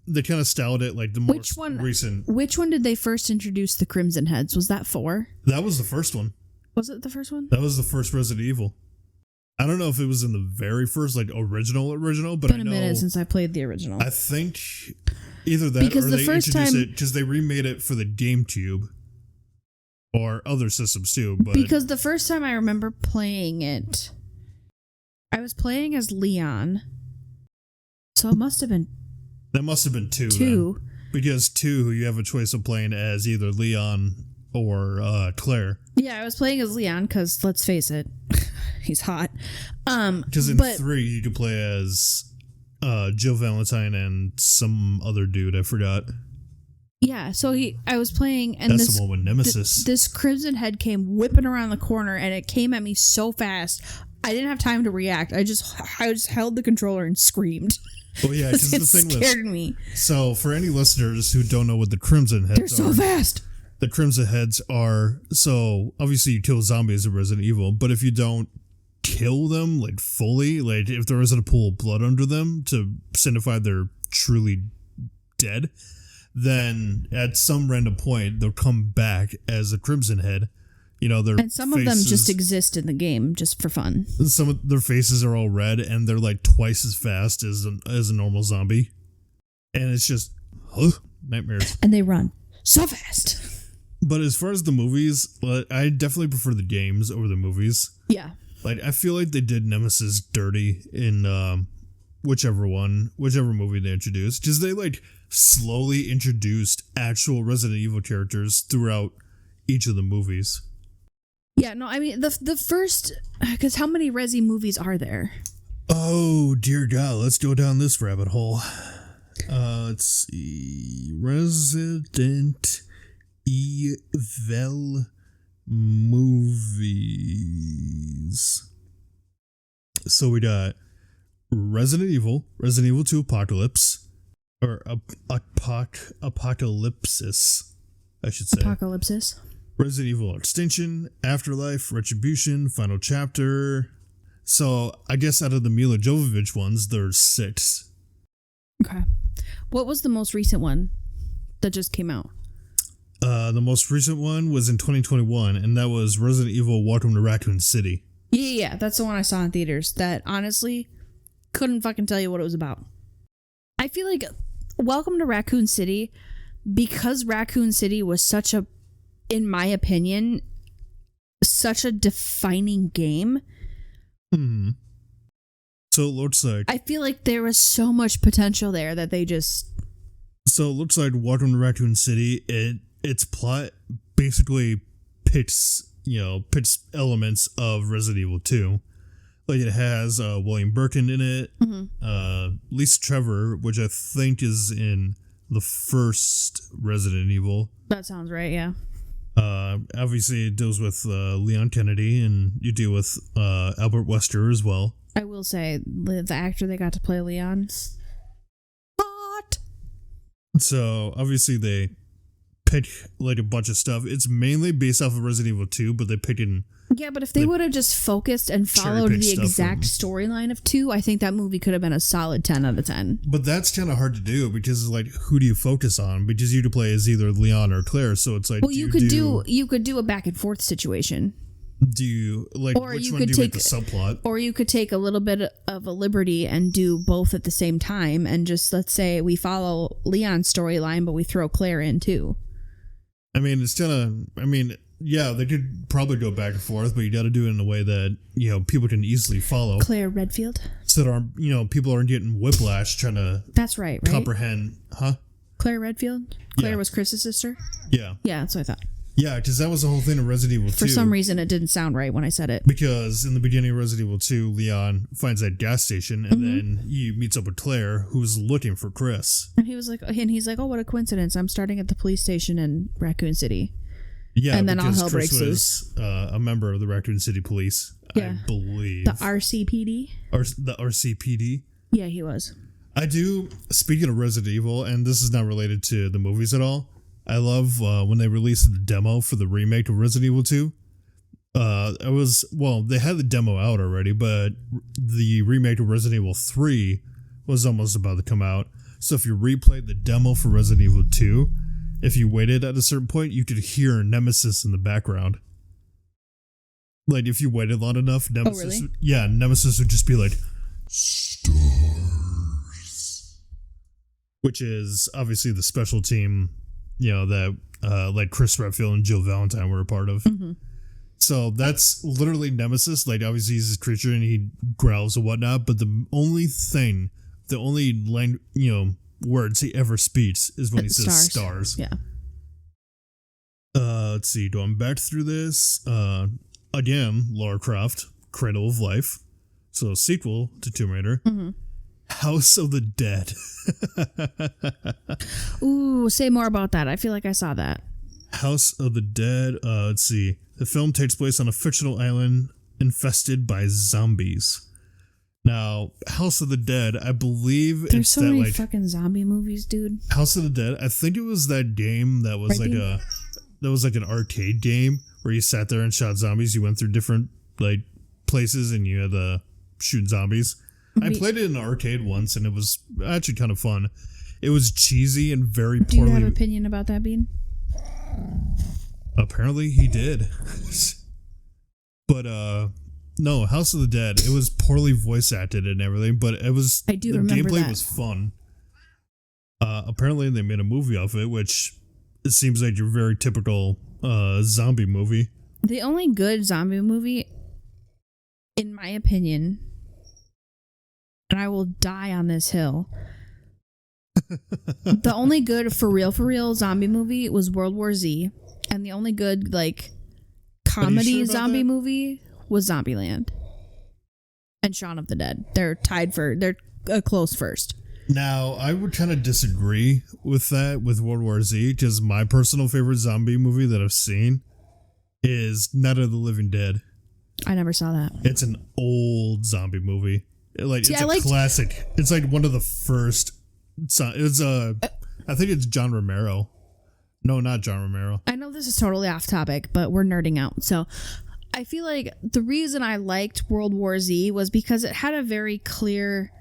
kind of styled it like the more recent. Which one did they first introduce the Crimson Heads? Was that 4? That was the first one. Was it the first one? That was the first Resident Evil. I don't know if it was in the very first, like, original, but I know... It's been a minute since I played the original. I think either that because or they introduced it because they remade it for the GameCube. Or other systems too, but... Because the first time I remember playing it, I was playing as Leon. So it must have been... That must have been 2. 2. Then. Because 2, you have a choice of playing as either Leon or Claire. Yeah, I was playing as Leon, because let's face it, he's hot. Because in 3, you could play as Jill Valentine and some other dude, I forgot. Yeah, so I was playing, and that's the one with Nemesis. This Crimson Head came whipping around the corner, and it came at me so fast, I didn't have time to react. I just held the controller and screamed. Oh yeah, because it scared me. So for any listeners who don't know what the Crimson Heads are, they're so fast. The Crimson Heads are, so obviously you kill zombies in Resident Evil, but if you don't kill them like fully, like if there isn't a pool of blood under them to signify they're truly dead, then at some random point they'll come back as a Crimson Head. And some of them just exist in the game just for fun. Some of their faces are all red and they're like twice as fast as a normal zombie. And it's just nightmares. And they run so fast. But as far as the movies, I definitely prefer the games over the movies. Yeah. Like, I feel like they did Nemesis dirty in whichever movie they introduced. Because they like slowly introduced actual Resident Evil characters throughout each of the movies. Yeah, no, I mean, the first... Because how many Resi movies are there? Oh dear God, let's go down this rabbit hole. Let's see. Resident Evil movies. So we got Resident Evil 2 Apocalypse, or Apocalypsis, I should say. Apocalypsis. Resident Evil Extinction, Afterlife, Retribution, Final Chapter. So I guess out of the Mila Jovovich ones, there's 6. Okay. What was the most recent one that just came out? The most recent one was in 2021, and that was Resident Evil Welcome to Raccoon City. Yeah, that's the one I saw in theaters that honestly couldn't fucking tell you what it was about. I feel like Welcome to Raccoon City, because Raccoon City was such a, in my opinion, such a defining game. Hmm. So it looks like... I feel like there was so much potential there that they just... So it looks like Welcome to Raccoon City, its plot basically picks elements of Resident Evil 2. Like it has William Birkin in it, Lisa Trevor, which I think is in the first Resident Evil. That sounds right, yeah. Obviously it deals with Leon Kennedy, and you deal with Albert Wesker as well. I will say, the actor that got to play Leon, hot. So obviously they pick like a bunch of stuff. It's mainly based off of Resident Evil 2, but they pick in... Yeah, but if they would have just focused and followed the exact storyline of 2, I think that movie could have been a solid 10 out of 10. But that's kind of hard to do because, like, who do you focus on? Because you to play as either Leon or Claire, so it's like... Well, you could do a back and forth situation. Do you, like, or which you one could do you take make the subplot? Or you could take a little bit of a liberty and do both at the same time, and just, let's say, we follow Leon's storyline, but we throw Claire in, too. I mean, it's kind of... I mean... Yeah, they could probably go back and forth, but you got to do it in a way that, people can easily follow. Claire Redfield. So that people aren't getting whiplash trying to... That's right? Comprehend. Huh? Claire Redfield? Claire was Chris's sister? Yeah. Yeah, that's what I thought. Yeah, because that was the whole thing of Resident Evil 2. For some reason, it didn't sound right when I said it. Because in the beginning of Resident Evil 2, Leon finds that gas station, and then he meets up with Claire, who's looking for Chris. And he's like, oh, what a coincidence. I'm starting at the police station in Raccoon City. Yeah, and then all hell Chris breaks was, loose. A member of the Raccoon City Police, I believe. The RCPD? The RCPD? Yeah, he was. I do, speaking of Resident Evil, and this is not related to the movies at all, I love when they released the demo for the remake of Resident Evil 2. They had the demo out already, but the remake of Resident Evil 3 was almost about to come out. So if you replayed the demo for Resident Evil 2, if you waited at a certain point, you could hear Nemesis in the background. Like, if you waited long enough, Nemesis... Oh, really? Yeah, Nemesis would just be like... Stars. Which is obviously the special team, that like Chris Redfield and Jill Valentine were a part of. Mm-hmm. So that's literally Nemesis. Like, obviously he's this creature and he growls and whatnot, but the only words he ever speaks is when he says stars. Yeah. Let's see. Going back through this, again, Lara Croft, Cradle of Life, so sequel to Tomb Raider. Mm-hmm. House of the Dead. Ooh, say more about that. I feel like I saw that. House of the Dead. Let's see. The film takes place on a fictional island infested by zombies. Now, House of the Dead, I believe There's it's so that, many fucking zombie movies, dude. House of the Dead. I think it was that game that was like an arcade game where you sat there and shot zombies. You went through different like places and you had to shoot zombies. I played it in an arcade once and it was actually kind of fun. It was cheesy and very poorly. Do you have an opinion about that, Bean? Apparently he did. But no, House of the Dead, it was poorly voice acted and everything, but it was I do the remember gameplay that. was fun. Apparently they made a movie of it, which it seems like your very typical zombie movie. The only good zombie movie, in my opinion, and I will die on this hill, the only good for real zombie movie was World War Z, and the only good like comedy zombie movie was Zombieland. and Shaun of the Dead. They're a close first. Now, I would kind of disagree with that with World War Z, because my personal favorite zombie movie that I've seen is Night of the Living Dead. I never saw that. It's an old zombie movie. It's a classic. It's like one of the first. I think it's John Romero. No, not John Romero. I know this is totally off topic, but we're nerding out. So I feel like the reason I liked World War Z was because it had a very clear,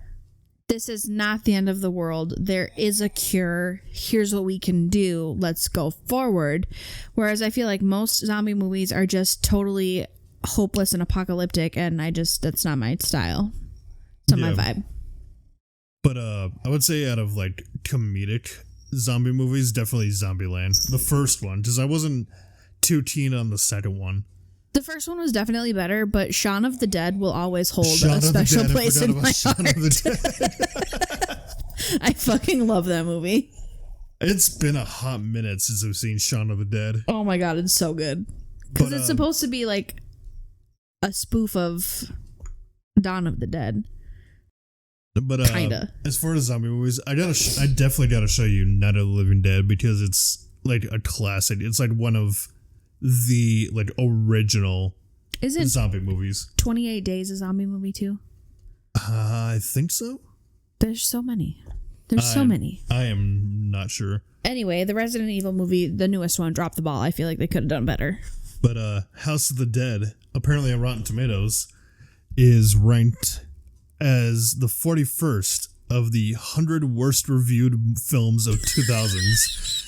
this is not the end of the world. There is a cure. Here's what we can do. Let's go forward. Whereas I feel like most zombie movies are just totally hopeless and apocalyptic, and that's not my style. It's not my vibe. But I would say out of like comedic zombie movies, definitely Zombieland. The first one, because I wasn't too keen on the second one. The first one was definitely better, but Shaun of the Dead will always hold a special place in my heart. I fucking love that movie. It's been a hot minute since I've seen Shaun of the Dead. Oh my god, it's so good. Because it's supposed to be like a spoof of Dawn of the Dead. But kinda. As far as zombie movies, I definitely gotta show you Night of the Living Dead, because it's like a classic. It's like one of the like original zombie movies. 28 Days a zombie movie too? I think so. There's so many. So many. I am not sure. Anyway, the Resident Evil movie, the newest one, dropped the ball. I feel like they could have done better. But House of the Dead, apparently on Rotten Tomatoes, is ranked as the 41st of the 100 worst reviewed films of 2000s,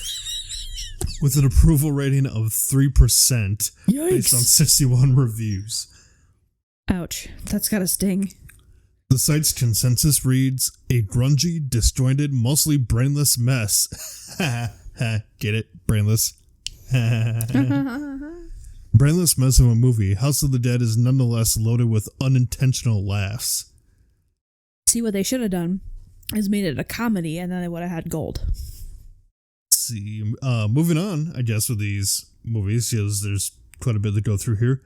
with an approval rating of 3%. Yikes. Based on 61 reviews. Ouch. That's gotta sting. The site's consensus reads, a grungy, disjointed, mostly brainless mess. Get it? Brainless. Brainless mess of a movie, House of the Dead is nonetheless loaded with unintentional laughs. See, what they should have done is made it a comedy, and then they would have had gold. See, moving on, I guess, with these movies, because there's quite a bit to go through here.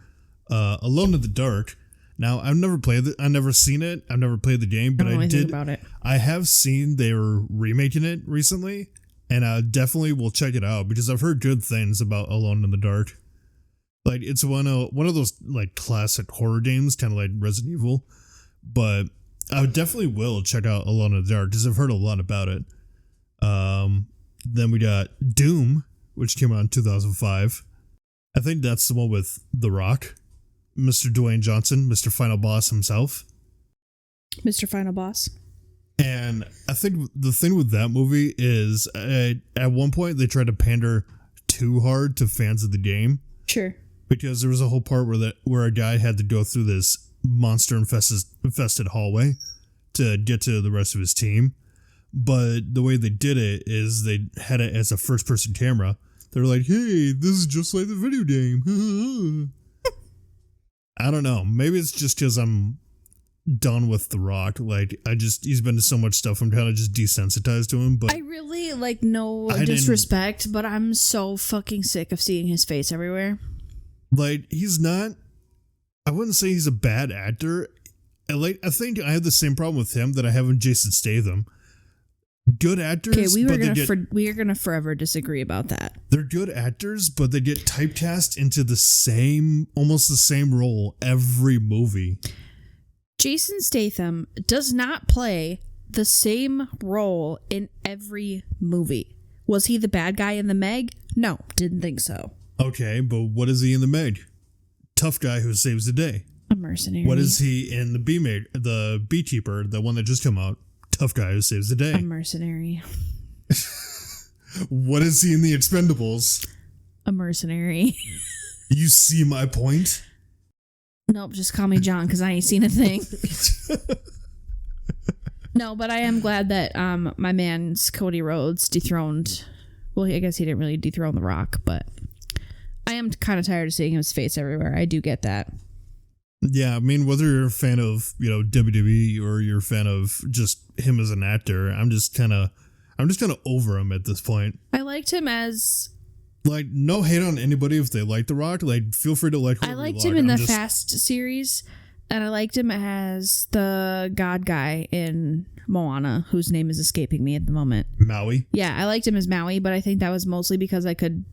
Alone in the Dark. Now, I've never played it. I've never seen it. I've never played the game, but I did. About it. I have seen they were remaking it recently, and I definitely will check it out because I've heard good things about Alone in the Dark. Like, it's one of those like classic horror games, kind of like Resident Evil, but I definitely will check out Alone in the Dark because I've heard a lot about it. Then we got Doom, which came out in 2005. I think that's the one with The Rock, Mr. Dwayne Johnson, Mr. Final Boss himself. Mr. Final Boss. And I think the thing with that movie is at one point they tried to pander too hard to fans of the game. Sure. Because there was a whole part where a guy had to go through this monster infested hallway to get to the rest of his team. But the way they did it is they had it as a first-person camera. They were like, hey, this is just like the video game. I don't know. Maybe it's just because I'm done with The Rock. Like, he's been to so much stuff, I'm kind of just desensitized to him. But I really, no disrespect, but I'm so fucking sick of seeing his face everywhere. Like, he's not, I wouldn't say he's a bad actor. I think I have the same problem with him that I have with Jason Statham. Good actors. Okay, we are gonna forever disagree about that. They're good actors, but they get typecast into almost the same role every movie. Jason Statham does not play the same role in every movie. Was he the bad guy in The Meg? No, didn't think so. Okay, but what is he in The Meg? Tough guy who saves the day. A mercenary. What is he in the Beekeeper, the one that just came out? Tough guy who saves the day. A mercenary. What is he in The Expendables? A mercenary. You see my point? Nope, just call me John because I ain't seen a thing. No, but I am glad that my man's Cody Rhodes dethroned. Well, I guess he didn't really dethrone The Rock, but I am kind of tired of seeing his face everywhere. I do get that. Yeah, I mean, whether you're a fan of, WWE or you're a fan of just him as an actor, I'm just kind of over him at this point. I liked him as... Like, no hate on anybody if they like The Rock. Like, feel free to like whoever I liked you him in the Fast series. And I liked him as the god guy in Moana, whose name is escaping me at the moment. Maui. Yeah, I liked him as Maui, but I think that was mostly because I could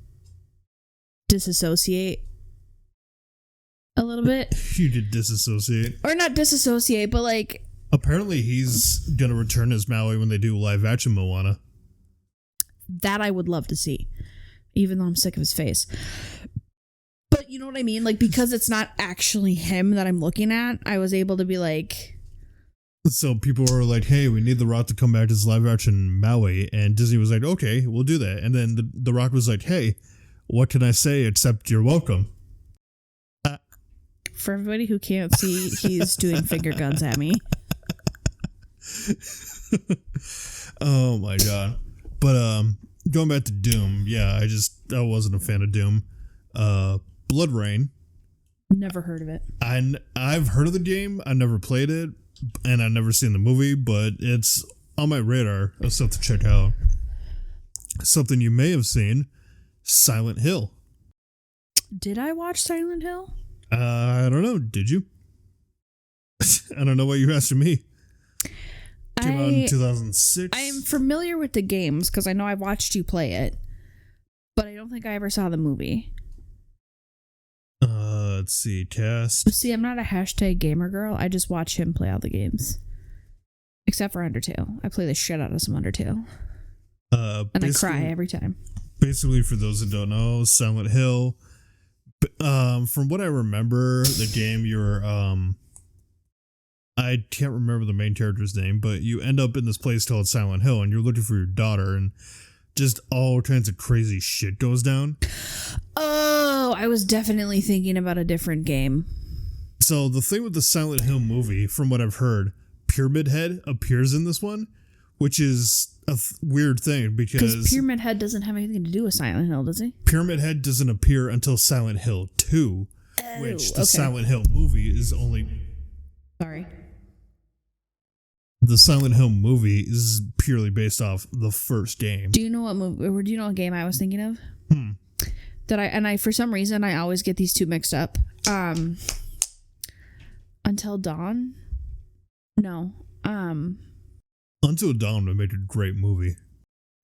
disassociate a little bit. You did disassociate. Or not disassociate, but like... Apparently he's gonna return as Maui when they do live action Moana. That I would love to see, even though I'm sick of his face. But you know what I mean? Like, because it's not actually him that I'm looking at, I was able to be like... So people were like, hey, we need The Rock to come back as live action Maui. And Disney was like, okay, we'll do that. And then the Rock was like, hey, what can I say except you're welcome? For everybody who can't see, he's doing finger guns at me. Oh my god. But going back to Doom, yeah, I wasn't a fan of Doom. Blood Rain. Never heard of it. I've heard of the game. I never played it, and I've never seen the movie, but it's on my radar of stuff to check out. Something you may have seen, Silent Hill. Did I watch Silent Hill? I don't know. Did you? I don't know what you're asking me. Came out in 2006. I am familiar with the games because I know I watched you play it, but I don't think I ever saw the movie. Let's see. Cast. See, I'm not a hashtag gamer girl. I just watch him play all the games. Except for Undertale. I play the shit out of some Undertale. And I cry every time. Basically, for those that don't know, Silent Hill. From what I remember, the game, you're I can't remember the main character's name, but you end up in this place called Silent Hill, and you're looking for your daughter, and just all kinds of crazy shit goes down. Oh, I was definitely thinking about a different game. So the thing with the Silent Hill movie, from what I've heard, Pyramid Head appears in this one, which is a weird thing because Pyramid Head doesn't have anything to do with Silent Hill, does he? Pyramid Head doesn't appear until Silent Hill 2, which the Silent Hill movie is only... Sorry. The Silent Hill movie is purely based off the first game. Do you know what movie, or do you know what game I was thinking of? That I for some reason I always get these two mixed up. Until Dawn? No. Until Dawn would make a great movie.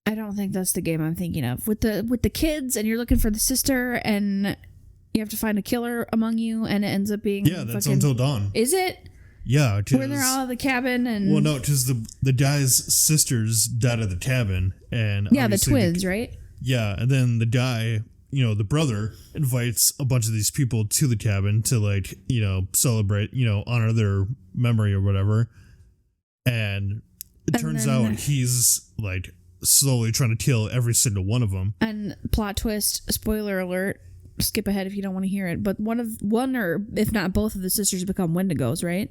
I don't think that's the game I'm thinking of. With the kids, and you're looking for the sister, and you have to find a killer among you, and it ends up being that's Until Dawn. Is it? Yeah, where they're all at the cabin and... Well, no, because the guy's sisters died at the cabin, and yeah, the twins, right? Yeah, and then the guy, the brother, invites a bunch of these people to the cabin to celebrate, honor their memory or whatever, and it turns out he's slowly trying to kill every single one of them. And plot twist, spoiler alert. Skip ahead if you don't want to hear it. But one or if not both of the sisters become Wendigos, right?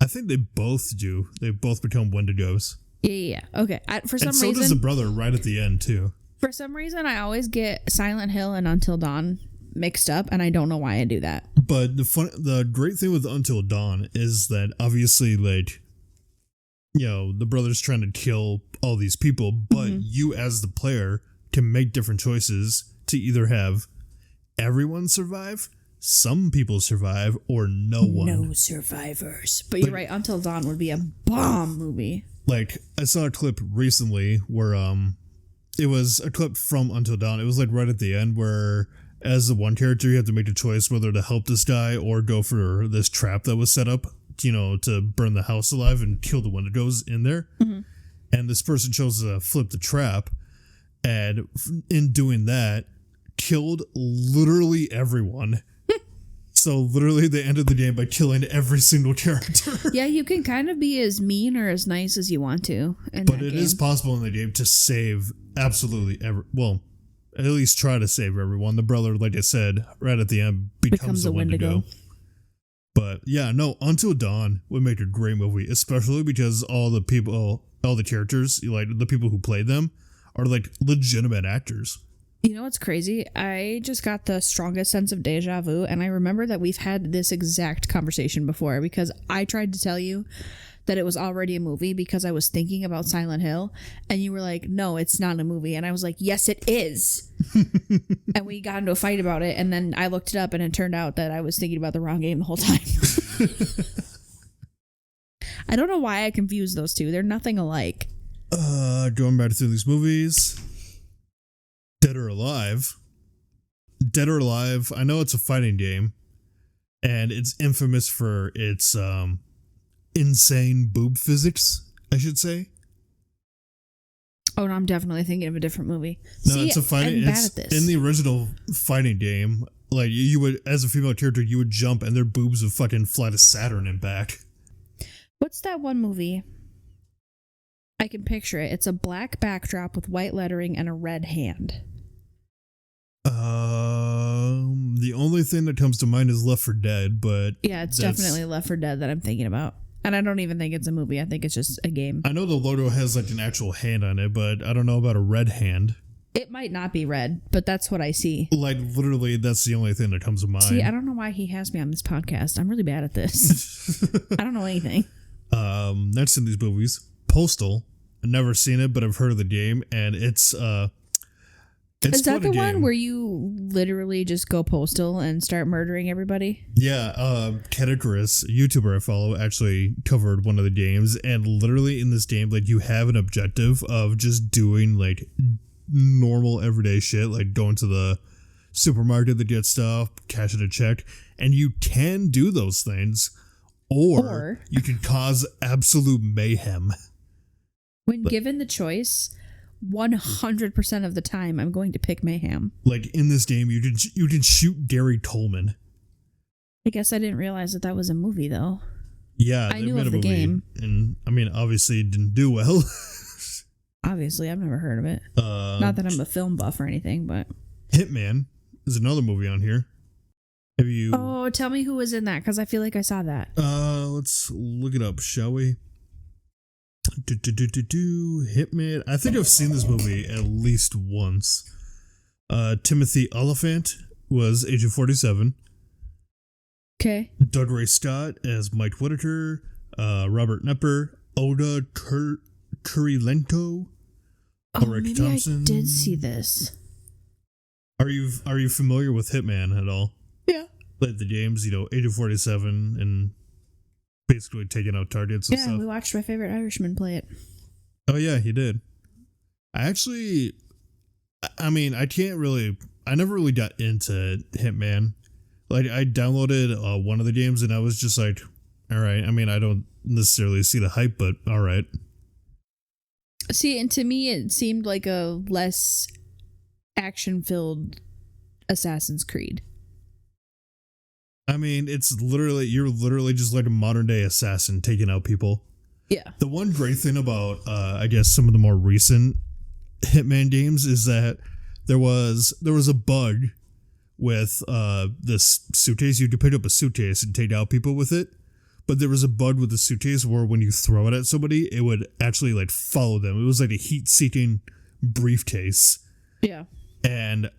I think they both do. They both become Wendigos. Yeah. Okay. For some reason, so does the brother right at the end too. For some reason, I always get Silent Hill and Until Dawn mixed up, and I don't know why I do that. But the great thing with Until Dawn is that obviously, the brother's trying to kill all these people, but you as the player can make different choices to either have everyone survive, some people survive, or no one. No survivors. But you're right, Until Dawn would be a bomb movie. I saw a clip recently where it was a clip from Until Dawn. It was right at the end where, as the one character, you have to make a choice whether to help this guy or go for this trap that was set up, to burn the house alive and kill the Wendigos in there. And this person chose to flip the trap, and in doing that, killed literally everyone. So literally they ended the game by killing every single character. Yeah, you can kind of be as mean or as nice as you want to. But it is possible in the game to save absolutely at least try to save everyone. The brother, like I said, right at the end becomes a Wendigo. But yeah, no, Until Dawn would make a great movie, especially because all the characters, the people who played them, are legitimate actors. You know what's crazy? I just got the strongest sense of deja vu, and I remember that we've had this exact conversation before, because I tried to tell you that it was already a movie because I was thinking about Silent Hill, and you were like, no, it's not a movie. And I was like, yes, it is. And we got into a fight about it, and then I looked it up, and it turned out that I was thinking about the wrong game the whole time. I don't know why I confuse those two. They're nothing alike. Going back through these movies. Dead or Alive. Dead or Alive, I know it's a fighting game, and it's infamous for its insane boob physics, I should say. Oh, no, I'm definitely thinking of a different movie. No, See, it's a fighting. I'm It's bad at this. in the original fighting game. Like you would, as a female character, you would jump, and their boobs would fucking fly to Saturn and back. What's that one movie? I can picture it. It's a black backdrop with white lettering and a red hand. The only thing that comes to mind is Left 4 Dead, but Yeah, it's definitely Left 4 Dead that I'm thinking about. And I don't even think it's a movie. I think it's just a game. I know the logo has like an actual hand on it, but I don't know about a red hand. It might not be red, but that's what I see. Like literally, that's the only thing that comes to mind. See, I don't know why he has me on this podcast. I'm really bad at this. I don't know anything. Next in these movies, Postal. I've never seen it, but I've heard of the game, and it's Is that the one game. where you literally just go postal and start murdering everybody? Yeah, Cat Icarus, a YouTuber I follow, actually covered one of the games, and literally in this game, like you have an objective of just doing like normal everyday shit, like going to the supermarket to get stuff, cashing a check, and you can do those things, or you can cause absolute mayhem. When given the choice, 100% of the time, I'm going to pick mayhem. Like in this game, you can shoot Gary Coleman. I guess I didn't realize that was a movie, though. Yeah, I they knew made of a the movie, game. and I mean, obviously, it didn't do well. Obviously, I've never heard of it. Not that I'm a film buff or anything, but Hitman is another movie on here. Have you? Oh, tell me who was in that, because I feel like I saw that. Let's look it up, shall we? Hitman. I think I've seen this movie at least once. Timothy Oliphant was Agent 47. Okay. Doug Ray Scott as Mike Whitaker. Robert Knepper. Oda Kurilenko. Ulrich Maybe Thompson. I did see this. Are you familiar with Hitman at all? Yeah. Like the games, Agent 47 and basically taking out targets and Yeah, stuff. we watched My Favorite Irishman play it. Oh yeah, he did. I never really got into Hitman. Like I downloaded one of the games and I was just like, all right. I mean, I don't necessarily see the hype, but all right. See, and to me, it seemed like a less action-filled Assassin's Creed. I mean, you're literally just like a modern day assassin taking out people. Yeah. The one great thing about, I guess, some of the more recent Hitman games is that there was a bug with this suitcase. You could pick up a suitcase and take out people with it. But there was a bug with the suitcase where when you throw it at somebody, it would actually like follow them. It was like a heat-seeking briefcase. Yeah. And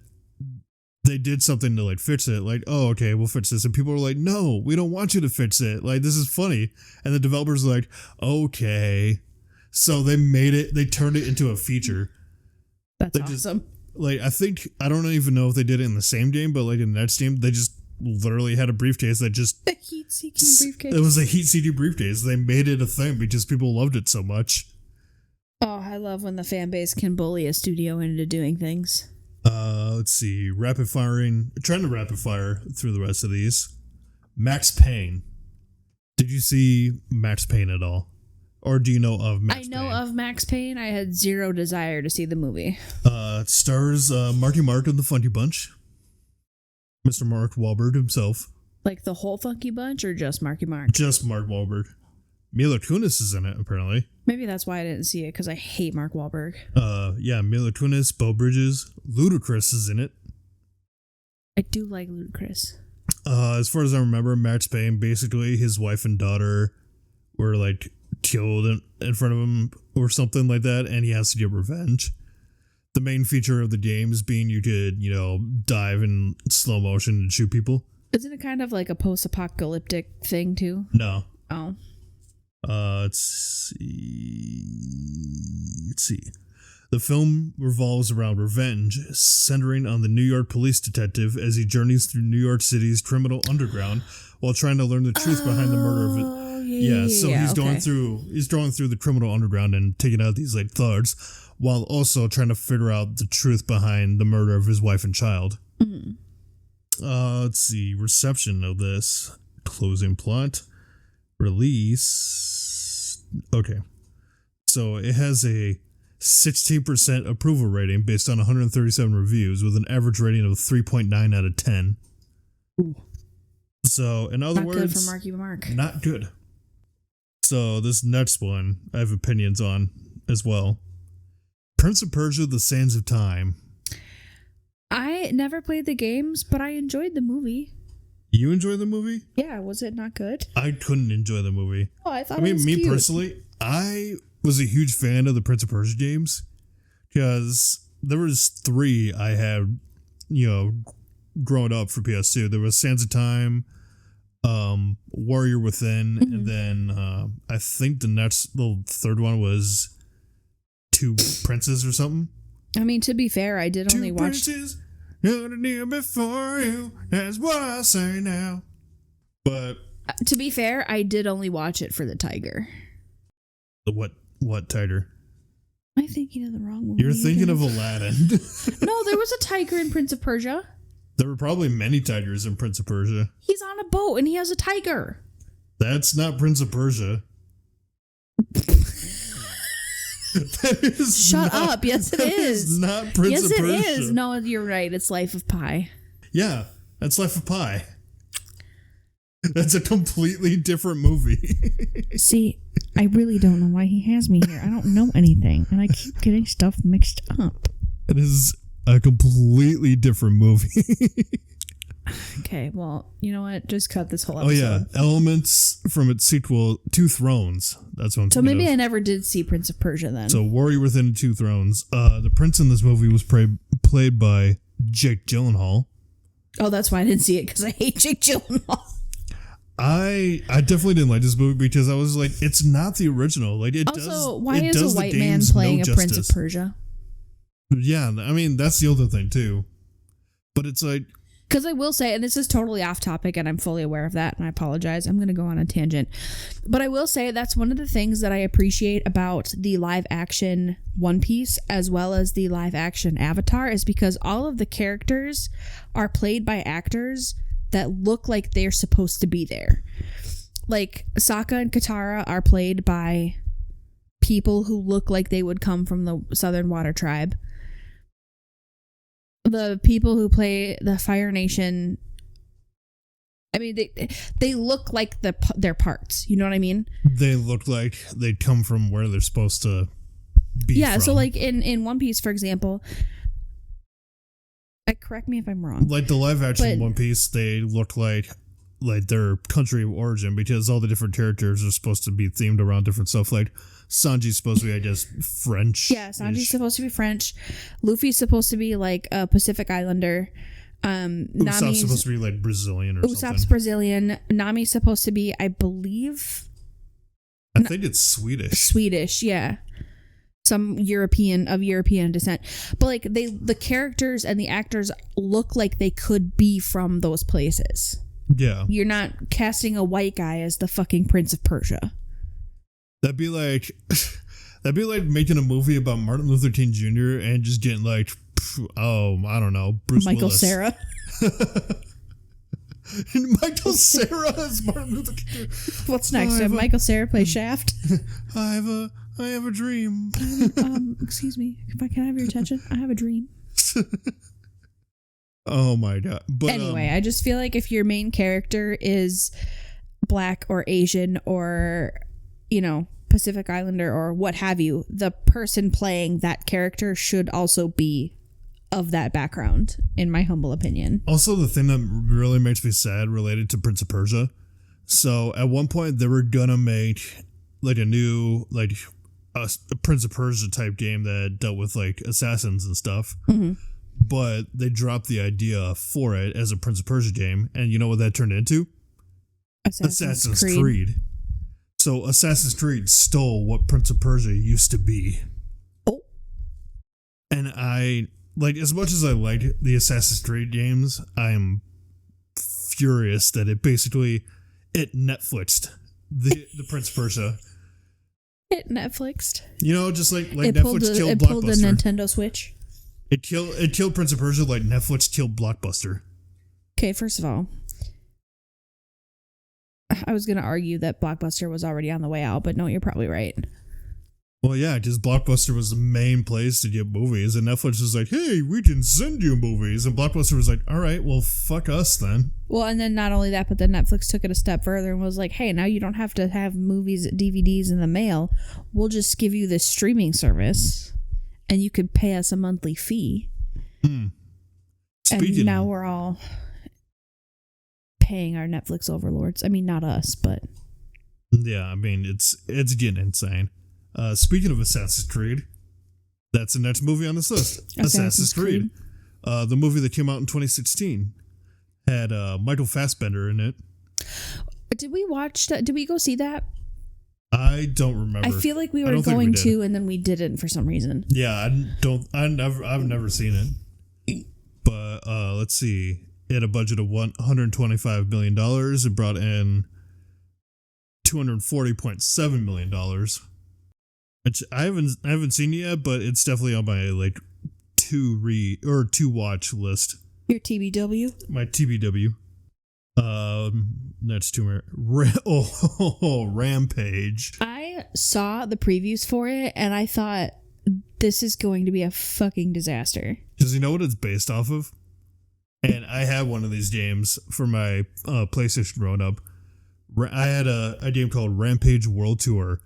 they did something to like fix it. Like, oh, okay, we'll fix this. And people were like, no, we don't want you to fix it. Like, this is funny. And the developers were like, okay. So they turned it into a feature. That's awesome. I don't even know if they did it in the same game, but like in the next game, they just literally had a briefcase that just... A heat-seeking briefcase. It was a heat-seeking briefcase. They made it a thing because people loved it so much. Oh, I love when the fan base can bully a studio into doing things. Let's see. Trying to rapid fire through the rest of these. Max Payne. Did you see Max Payne at all? Or do you know of Max Payne? I know of Max Payne. I had zero desire to see the movie. It stars Marky Mark and the Funky Bunch. Mr. Mark Wahlberg himself. Like the whole Funky Bunch or just Marky Mark? Just Mark Wahlberg. Mila Kunis is in it, apparently. Maybe that's why I didn't see it, because I hate Mark Wahlberg. Yeah, Mila Kunis, Beau Bridges, Ludacris is in it. I do like Ludacris. As far as I remember, Max Payne, basically his wife and daughter were like killed in front of him or something like that, and he has to get revenge. The main feature of the game is being you could, dive in slow motion and shoot people. Isn't it kind of like a post-apocalyptic thing too? No. Oh. Let's see. The film revolves around revenge, centering on the New York police detective as he journeys through New York City's criminal underground while trying to learn the truth behind the murder of it. He's going through the criminal underground and taking out these like thugs, while also trying to figure out the truth behind the murder of his wife and child. Mm. Let's see, reception of this, closing plot, release. Okay, so it has a 16% approval rating based on 137 reviews, with an average rating of 3.9 out of 10. Ooh. So, in other words, not good for Marky Mark. Not good. So, this next one I have opinions on as well. Prince of Persia: The Sands of Time. I never played the games, but I enjoyed the movie. You enjoyed the movie? Yeah, was it not good? I couldn't enjoy the movie. Oh, I thought it was me cute. Personally, I was a huge fan of the Prince of Persia games because there was 3 I had, growing up for PS2. There was Sands of Time, Warrior Within, and then I think the third one was Two Princes or something. I mean, to be fair, I did only watch... Two princes, kneel before you, that's what I say now. But... to be fair, I did only watch it for the tiger. What tiger? Am I thinking of the wrong movie? You're thinking of Aladdin. No, there was a tiger in Prince of Persia. There were probably many tigers in Prince of Persia. He's on a boat and he has a tiger. That's not Prince of Persia. Shut up. Yes, it is. Not Prince of Persia. Yes, it is. No, you're right. It's Life of Pi. Yeah, that's Life of Pi. That's a completely different movie. See, I really don't know why he has me here. I don't know anything, and I keep getting stuff mixed up. It is a completely different movie. Okay, well, you know what? Just cut this whole episode. Oh yeah, elements from its sequel, Two Thrones. That's what I'm So maybe I never did see Prince of Persia then. So Warrior Within, Two Thrones. The prince in this movie was played by Jake Gyllenhaal. Oh, that's why I didn't see it, because I hate Jake Gyllenhaal. I definitely didn't like this movie because I was like, it's not the original. Like it also, does. Why it is does a white man playing a Prince of Persia? Yeah, I mean that's the other thing too. But it's like, because I will say, and this is totally off topic, and I'm fully aware of that, and I apologize. I'm going to go on a tangent, but I will say that's one of the things that I appreciate about the live action One Piece as well as the live action Avatar is because all of the characters are played by actors that look like they're supposed to be there. Like Sokka and Katara are played by people who look like they would come from the Southern Water Tribe. The people who play the Fire Nation, I mean, they look like their parts. You know what I mean? They look like they come from where they're supposed to be. Yeah, from. so like in One Piece, for example, correct me if I'm wrong. Like the live action One Piece, they look like their country of origin because all the different characters are supposed to be themed around different stuff. Like Sanji's supposed to be, I guess, French. Yeah, Sanji's supposed to be French. Luffy's supposed to be like a Pacific Islander. Usopp's supposed to be like Brazilian or something. Usopp's Brazilian. Nami's supposed to be, I believe, I think it's Swedish. Swedish, yeah. Some European descent. But like the characters and the actors look like they could be from those places. Yeah. You're not casting a white guy as the fucking Prince of Persia. That'd be like making a movie about Martin Luther King Jr. and just getting like, I don't know, Bruce Michael Willis. Cera. Michael Cera as Martin Luther King Jr. What's next? Michael Cera play Shaft? I have a dream. Excuse me. Can I have your attention? I have a dream. Oh my god. But anyway, I just feel like if your main character is black or Asian or, Pacific Islander or what have you, the person playing that character should also be of that background, in my humble opinion. Also, the thing that really makes me sad related to Prince of Persia. So at one point they were gonna make like a new a Prince of Persia type game that dealt with like assassins and stuff. Mm-hmm. But they dropped the idea for it as a Prince of Persia game, and you know what that turned into? Assassin's Creed. So Assassin's Creed stole what Prince of Persia used to be. Oh. And I like, as much as I like the Assassin's Creed games, I am furious that it Netflixed the Prince of Persia. It Netflixed. You know, just like It Netflix killed it Blockbuster. pulled the Nintendo Switch. It killed Prince of Persia like Netflix killed Blockbuster. Okay, first of all, I was going to argue that Blockbuster was already on the way out, but no, you're probably right. Well, yeah, because Blockbuster was the main place to get movies, and Netflix was like, hey, we can send you movies. And Blockbuster was like, all right, well, fuck us then. Well, and then not only that, but then Netflix took it a step further and was like, hey, now you don't have to have movies, DVDs in the mail. We'll just give you this streaming service, and you could pay us a monthly fee. And now we're all paying our Netflix overlords. I mean, not us, but... Yeah, I mean, it's getting insane. Speaking of Assassin's Creed, that's the next movie on this list. Assassin's Creed. The movie that came out in 2016 had Michael Fassbender in it. Did we watch that? Did we go see that? I don't remember. I feel like we were going to, and then we didn't for some reason. Yeah, I've never seen it. But let's see. It had a budget of $125 million. It brought in $240.7 million. Which I haven't seen it yet, but it's definitely on my like to watch list. Your TBW? My TBW. That's too Rampage. I saw the previews for it and I thought this is going to be a fucking disaster. Does he know what it's based off of? And I had one of these games for my PlayStation growing up. I had a game called Rampage World Tour.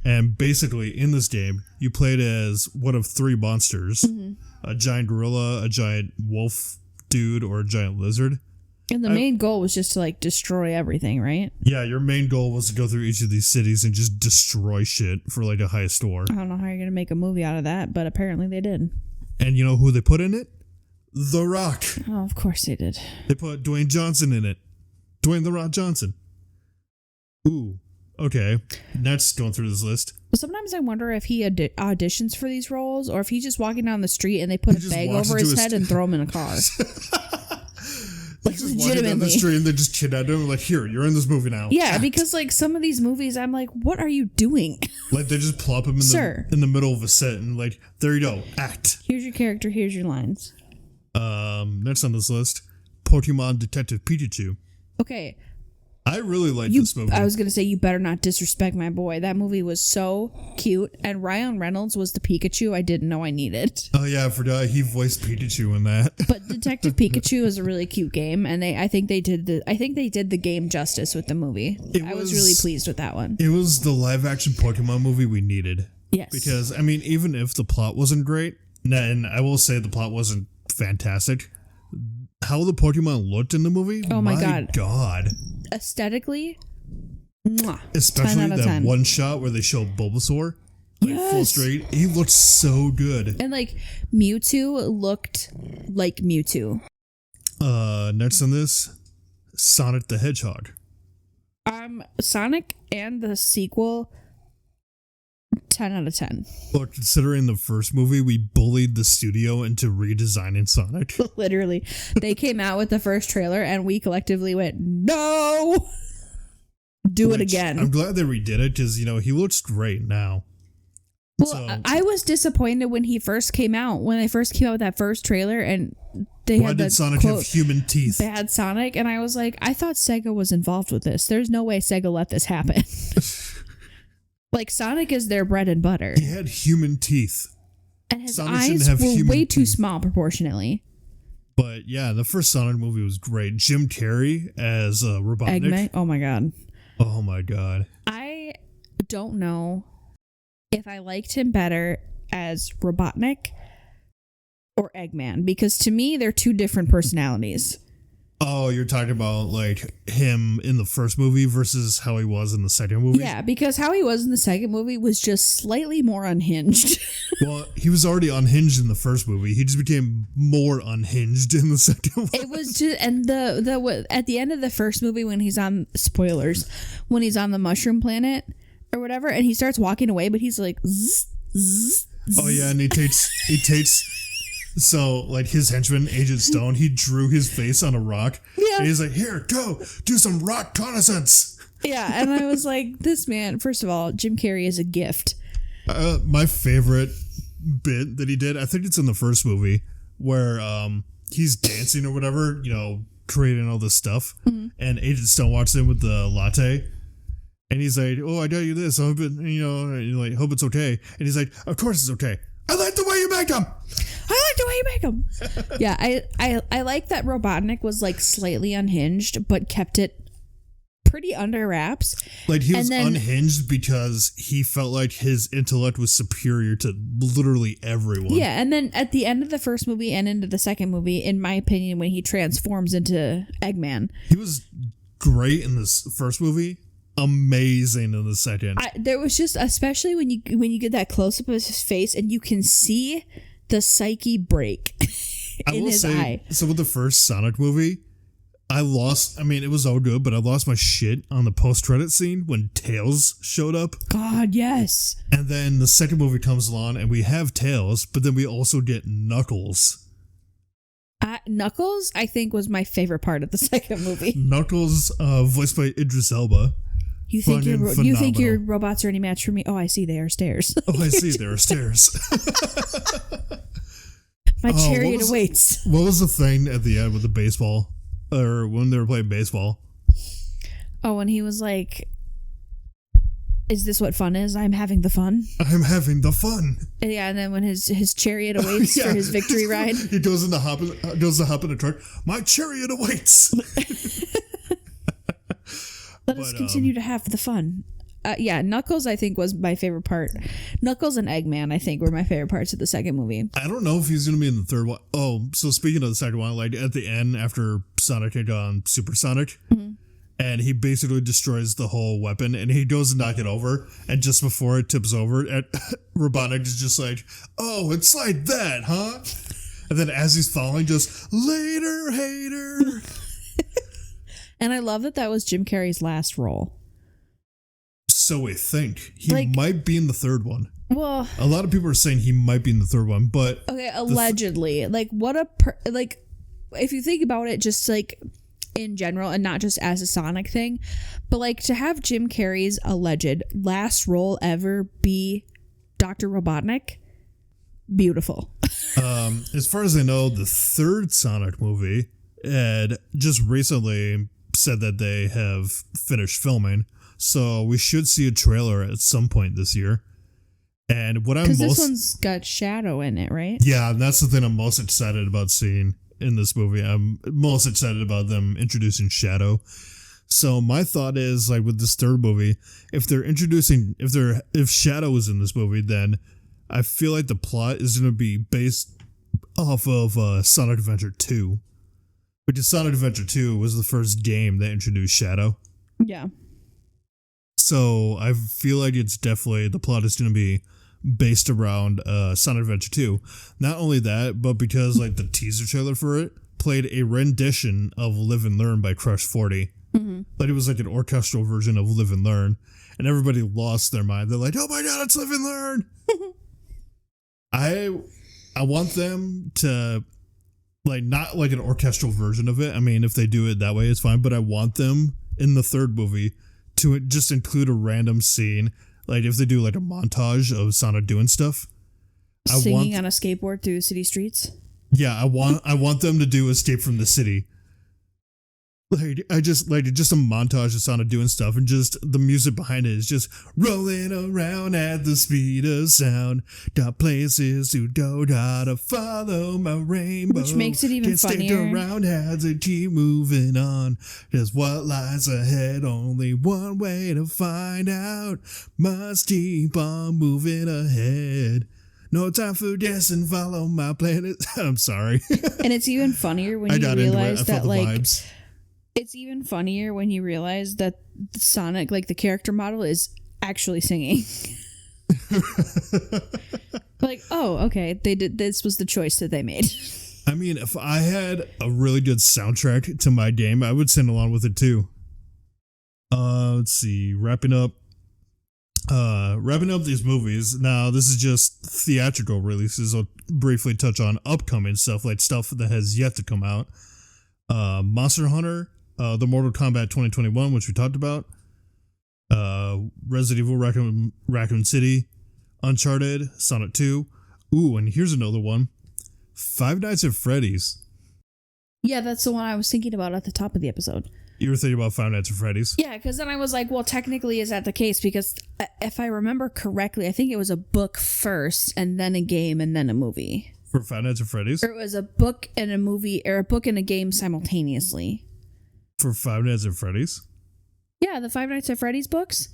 And basically, in this game, you played as one of three monsters. Mm-hmm. A giant gorilla, a giant wolf dude, or a giant lizard. And the main goal was just to, like, destroy everything, right? Yeah, your main goal was to go through each of these cities and just destroy shit for, like, a high score. I don't know how you're going to make a movie out of that, but apparently they did. And you know who they put in it? The Rock. Oh, of course they did. They put Dwayne Johnson in it. Dwayne The Rock Johnson. Ooh. Okay, next going through this list. Sometimes I wonder if he auditions for these roles or if he's just walking down the street and they put a bag over his head and throw him in a car. Like, just walking down the street and they just kidnap him. Like, here, you're in this movie now. Yeah, Act. because like some of these movies, I'm like, what are you doing? Like, they just plop him in the middle of a set and like, there you go, act. Here's your character. Here's your lines. Next on this list, Pokemon Detective Pikachu. Okay. I really like this movie. I was going to say, you better not disrespect my boy. That movie was so cute. And Ryan Reynolds was the Pikachu I didn't know I needed. Oh, yeah, I forgot. He voiced Pikachu in that. But Detective Pikachu is a really cute game. And I think they did the game justice with the movie. I was really pleased with that one. It was the live action Pokemon movie we needed. Yes. Because, I mean, even if the plot wasn't great, and I will say the plot wasn't fantastic, how the Pokemon looked in the movie, oh my god. Aesthetically, mwah, especially that one shot where they show Bulbasaur, like full straight, he looked so good. And like Mewtwo looked like Mewtwo. Next on this, Sonic the Hedgehog. Sonic and the sequel, 10 out of 10. Well, considering the first movie, we bullied the studio into redesigning Sonic. Literally. They came out with the first trailer and we collectively went, no! Do it again. I'm glad they redid it because, you know, he looks great now. Well, so, I was disappointed when he first came out. When they first came out with that first trailer and they had the Sonic quote, have human teeth? Bad Sonic. And I was like, I thought Sega was involved with this. There's no way Sega let this happen. Like, Sonic is their bread and butter. He had human teeth. And his eyes were way too small proportionally. But yeah, the first Sonic movie was great. Jim Carrey as Robotnik. Eggman? Oh my god. Oh my god. I don't know if I liked him better as Robotnik or Eggman. Because to me, they're two different personalities. Oh, you're talking about like him in the first movie versus how he was in the second movie? Yeah, because how he was in the second movie was just slightly more unhinged. Well, he was already unhinged in the first movie. He just became more unhinged in the second one. It was just, and the at the end of the first movie when he's on, spoilers, when he's on the mushroom planet or whatever, and he starts walking away, but he's like, zzz, zzz. Oh yeah, and he takes so like his henchman, Agent Stone, he drew his face on a rock. Yeah. And he's like, here, go, do some rock reconnaissance. Yeah, and I was like, this man, first of all, Jim Carrey is a gift. My favorite bit that he did, I think it's in the first movie, where he's dancing or whatever, you know, creating all this stuff, and Agent Stone walks in with the latte, and he's like, oh, I got you this, I hope it, you know, and you're like, hope it's okay, and he's like, of course it's okay. I like the way you make them. I like the way you make them. Yeah, I like that Robotnik was like slightly unhinged, but kept it pretty under wraps. Like he was unhinged because he felt like his intellect was superior to literally everyone. Yeah, and then at the end of the first movie and into the second movie, in my opinion, when he transforms into Eggman, he was great in this first movie. Amazing in the second. There was just, especially when you get that close up of his face and you can see the psyche break in his eye. So with the first Sonic movie, it was all good, but I lost my shit on the post-credit scene when Tails showed up. God, yes. And then the second movie comes along and we have Tails, but then we also get Knuckles. Knuckles, I think, was my favorite part of the second movie. Knuckles, voiced by Idris Elba. You think your robots are any match for me? Oh, I see they are stairs. Oh, I see there are stairs. My chariot awaits. What was the thing at the end with the baseball? Or when they were playing baseball? Oh, and he was like, is this what fun is? I'm having the fun. I'm having the fun. Yeah, and then when his chariot awaits for his victory ride. He goes to hop in a truck. My chariot awaits. Let us continue to have the fun. Yeah, Knuckles, I think, was my favorite part. Knuckles and Eggman, I think, were my favorite parts of the second movie. I don't know if he's going to be in the third one. Oh, so speaking of the second one, like at the end, after Sonic takes on Super Sonic, and he basically destroys the whole weapon, and he goes to knock it over, and just before it tips over, Robotnik is just like, oh, it's like that, huh? And then as he's falling, just, later, hater. And I love that was Jim Carrey's last role. So we think. He might be in the third one. Well, a lot of people are saying he might be in the third one, but okay, allegedly. If you think about it, just like in general and not just as a Sonic thing, but like to have Jim Carrey's alleged last role ever be Dr. Robotnik, beautiful. As far as I know, the third Sonic movie had just recently said that they have finished filming. So we should see a trailer at some point this year. And what because this one's got Shadow in it, right? Yeah, and that's the thing I'm most excited about seeing in this movie. I'm most excited about them introducing Shadow. So my thought is, like with this third movie, if Shadow is in this movie, then I feel like the plot is going to be based off of Sonic Adventure 2. Because Sonic Adventure 2 was the first game that introduced Shadow. Yeah. So I feel like it's definitely, the plot is going to be based around Sonic Adventure 2. Not only that, but because like the teaser trailer for it played a rendition of Live and Learn by Crush 40. But it was like an orchestral version of Live and Learn. And everybody lost their mind. They're like, oh my God, it's Live and Learn. I want them to, like, not like an orchestral version of it. I mean, if they do it that way, it's fine. But I want them in the third movie to just include a random scene. Like if they do like a montage of Sonic doing stuff. Singing on a skateboard through city streets. Yeah, I want them to do Escape from the City. Just a montage of Sonic doing stuff, and just the music behind it is just rolling around at the speed of sound. Got places to go, gotta follow my rainbow. Which makes it even funnier. Can't stick around as I keep moving on. Just what lies ahead, only one way to find out. Must keep on moving ahead. No time for guessing, follow my planet. I'm sorry. And it's even funnier when you realize that vibes. It's even funnier when you realize that Sonic, like the character model, is actually singing. Like, oh, okay, they did. This was the choice that they made. I mean, if I had a really good soundtrack to my game, I would sing along with it too. Let's see. Wrapping up. Wrapping up these movies. Now, this is just theatrical releases. I'll briefly touch on upcoming stuff, like stuff that has yet to come out. Monster Hunter, the Mortal Kombat 2021, which we talked about. Resident Evil Raccoon City, Uncharted, Sonic 2. Ooh, and here's another one. Five Nights at Freddy's. Yeah, that's the one I was thinking about at the top of the episode. You were thinking about Five Nights at Freddy's? Yeah, because then I was like, well, technically is that the case? Because if I remember correctly, I think it was a book first and then a game and then a movie. For Five Nights at Freddy's? Or it was a book and a movie, or a book and a game simultaneously. For Five Nights at Freddy's? Yeah, the Five Nights at Freddy's books?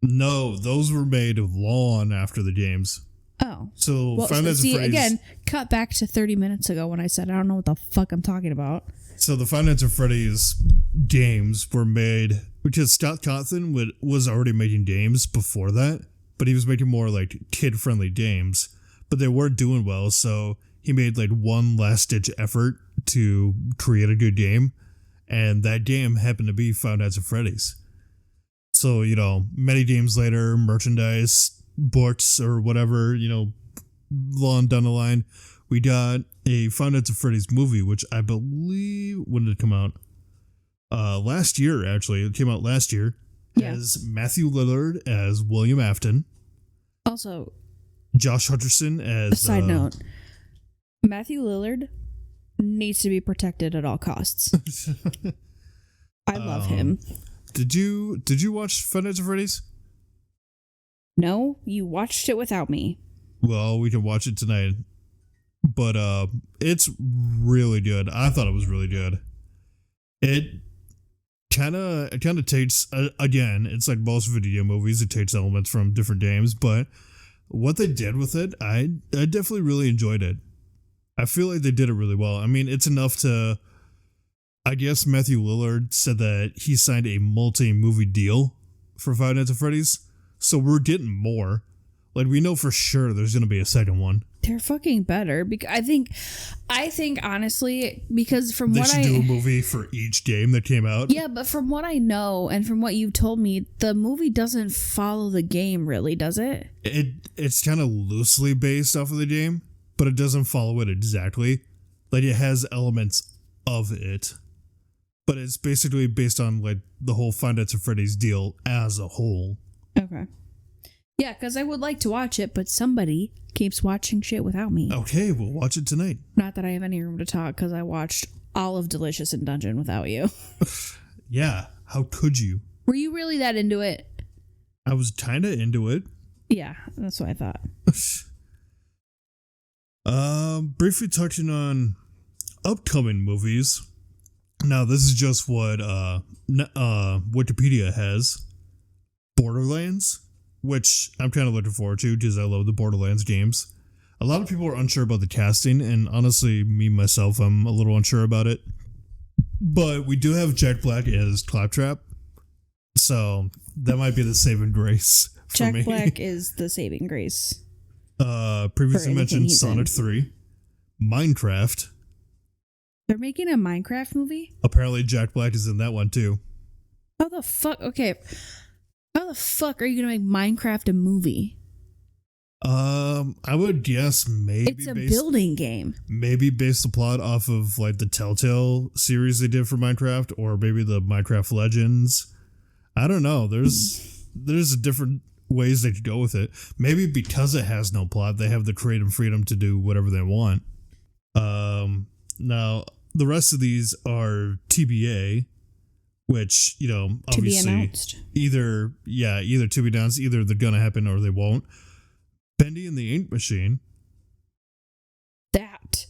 No, those were made long after the games. Oh. So well, Five Nights at Freddy's... again, cut back to 30 minutes ago when I said I don't know what the fuck I'm talking about. So the Five Nights at Freddy's games were made... Because Scott Cawthon was already making games before that, but he was making more like kid-friendly games. But they weren't doing well, so he made like one last-ditch effort to create a good game. And that game happened to be Five Nights at Freddy's. So, many games later, merchandise, books, or whatever, long down the line, we got a Five Nights at Freddy's movie, which I believe, when did it come out? Last year, actually. It came out last year. Yeah. As Matthew Lillard as William Afton. Also, Josh Hutcherson as... A side note. Matthew Lillard needs to be protected at all costs. I love him. Did you watch Five Nights at Freddy's? No, you watched it without me. Well, we can watch it tonight. But it's really good. I thought it was really good. It kind of takes, again, it's like most video movies, it takes elements from different games, but what they did with it, I definitely really enjoyed it. I feel like they did it really well. I mean, it's enough to... I guess Matthew Lillard said that he signed a multi-movie deal for Five Nights at Freddy's, so we're getting more. Like, we know for sure there's going to be a second one. They're fucking better. Because I think honestly, because from what they should do a movie for each game that came out. Yeah, but from what I know and from what you've told me, the movie doesn't follow the game, really, does it? It's kind of loosely based off of the game, but it doesn't follow it exactly. Like, it has elements of it. But it's basically based on like the whole Five Nights at Freddy's deal as a whole. Okay. Yeah, because I would like to watch it, but somebody keeps watching shit without me. Okay, we'll watch it tonight. Not that I have any room to talk, because I watched all of Delicious in Dungeon without you. Yeah, how could you? Were you really that into it? I was kind of into it. Yeah, that's what I thought. Briefly touching on upcoming movies. Now, this is just what Wikipedia has. Borderlands, which I'm kind of looking forward to because I love the Borderlands games. A lot of people are unsure about the casting, and honestly, me, myself, I'm a little unsure about it. But we do have Jack Black as Claptrap, so that might be the saving grace for me. Jack Black is the saving grace. Previously mentioned Sonic 3, Minecraft. They're making a Minecraft movie? Apparently Jack Black is in that one too. How the fuck? Okay. How the fuck are you going to make Minecraft a movie? I would guess maybe it's a building game. Maybe based the plot off of like the Telltale series they did for Minecraft, or maybe the Minecraft Legends. I don't know. There's different ways they could go with it. Maybe because it has no plot, they have the creative freedom to do whatever they want. Now the rest of these are TBA, which, obviously either to be announced, either they're gonna happen or they won't. Bendy and the Ink Machine. That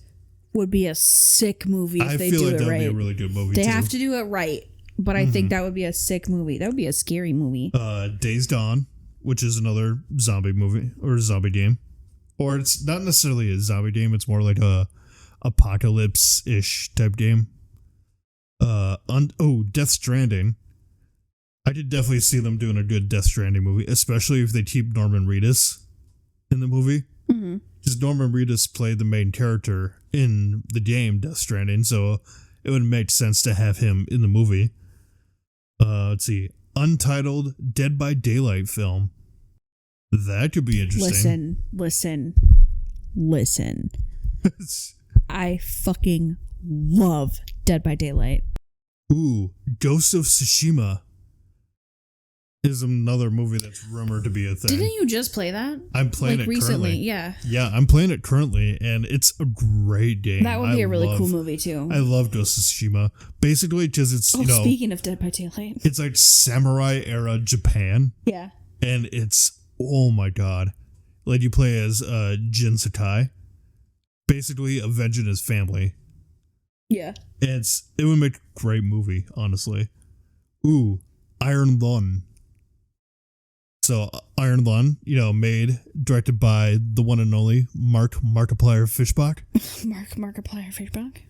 would be a sick movie if they do it right. I feel like that would be a really good movie. They have to do it right, but I think that would be a sick movie. That would be a scary movie. Days Dawn, which is another zombie movie or zombie game, or it's not necessarily a zombie game. It's more like a apocalypse-ish type game. Death Stranding. I could definitely see them doing a good Death Stranding movie, especially if they keep Norman Reedus in the movie. Because Norman Reedus played the main character in the game Death Stranding, so it would make sense to have him in the movie. Let's see. Untitled Dead by Daylight film. That could be interesting. Listen. I fucking love Dead by Daylight. Ooh, Ghost of Tsushima is another movie that's rumored to be a thing. Didn't you just play that? I'm playing it recently, currently. yeah. Yeah, I'm playing it currently, and it's a great game. That would be a really cool movie, too. I love Ghost of Tsushima. Basically, because it's, speaking of Dead by Daylight. It's like samurai era Japan. Yeah. And it's, oh my god. Like, you play as Jin Sakai, basically avenging his family. Yeah. It would make a great movie, honestly. Ooh, Iron Lung. So, Iron Lung, directed by the one and only Mark Markiplier Fishbach. Markiplier Fishbach?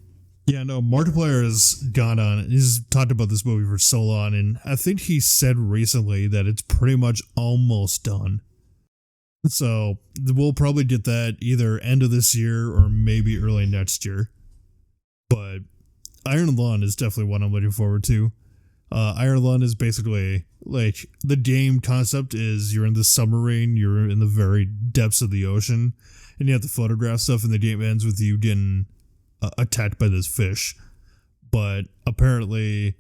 Yeah, no, Markiplier has gone on. He's talked about this movie for so long, and I think he said recently that it's pretty much almost done. So, we'll probably get that either end of this year or maybe early next year. But Iron Lung is definitely one I'm looking forward to. Iron Lung is basically, like, the game concept is you're in the submarine, you're in the very depths of the ocean, and you have to photograph stuff, and the game ends with you getting attacked by this fish. But apparently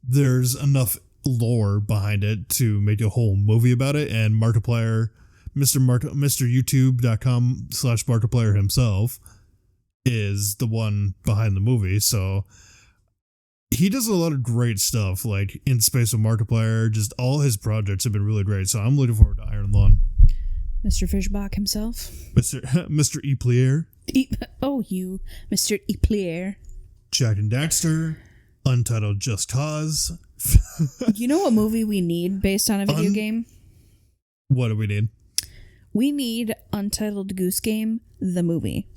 there's enough lore behind it to make a whole movie about it, and Markiplier, Mr. YouTube.com/Markiplier himself is the one behind the movie, so he does a lot of great stuff, like In Space with Markiplier. Just all his projects have been really great, so I'm looking forward to Iron Lung. Mr. Fishbach himself. Mr. Eplier. Mr. Eplier. Jack and Daxter. Untitled Just Cause. You know what movie we need based on a video game? What do we need? We need Untitled Goose Game, the movie.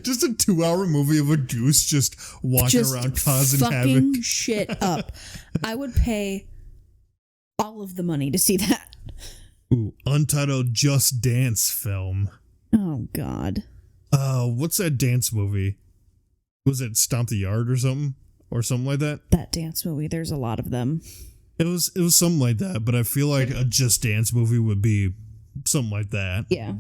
Just a 2-hour movie of a goose just walking around causing havoc. Fucking shit up. I would pay all of the money to see that. Ooh, Untitled Just Dance film. Oh, God. What's that dance movie? Was it Stomp the Yard or something? Or something like that? That dance movie, there's a lot of them. It was something like that, but I feel like a Just Dance movie would be something like that. Yeah.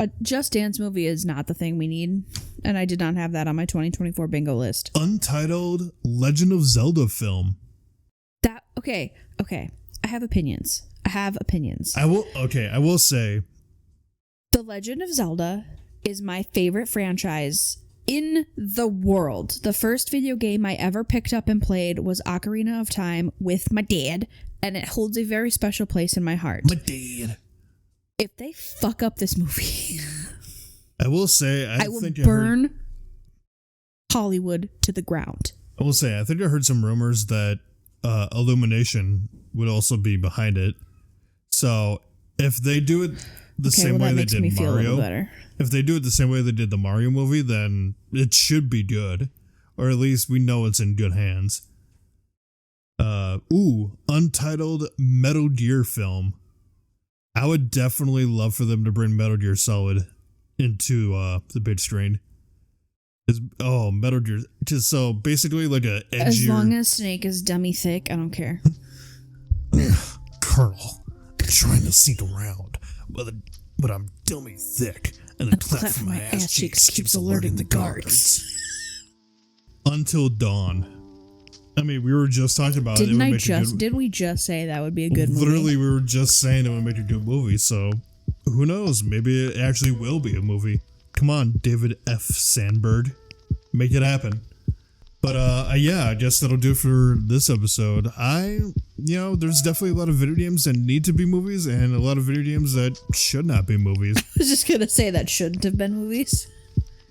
A Just Dance movie is not the thing we need, and I did not have that on my 2024 bingo list. Untitled Legend of Zelda film. Okay. I have opinions. I will say The Legend of Zelda is my favorite franchise in the world. The first video game I ever picked up and played was Ocarina of Time with my dad, and it holds a very special place in my heart. My dad. If they fuck up this movie, I will say I will burn Hollywood to the ground. I will say I think I heard some rumors that Illumination would also be behind it. So if they do it the same way they did Mario, if they do it the same way they did the Mario movie, then it should be good, or at least we know it's in good hands. Untitled Metal Gear film. I would definitely love for them to bring Metal Gear Solid into the big screen. Metal Gear. Just so basically like a edgier. As long as Snake is dummy thick, I don't care. Colonel, I'm trying to sneak around, but I'm dummy thick, and the cleft from my ass cheeks keeps alerting the guards. Until Dawn. I mean, we were just talking about Didn't we just say that would be a good movie? Literally, we were just saying it would make a good movie, so who knows? Maybe it actually will be a movie. Come on, David F. Sandberg. Make it happen. But, I guess that'll do it for this episode. There's definitely a lot of video games that need to be movies, and a lot of video games that should not be movies. I was just gonna say that shouldn't have been movies.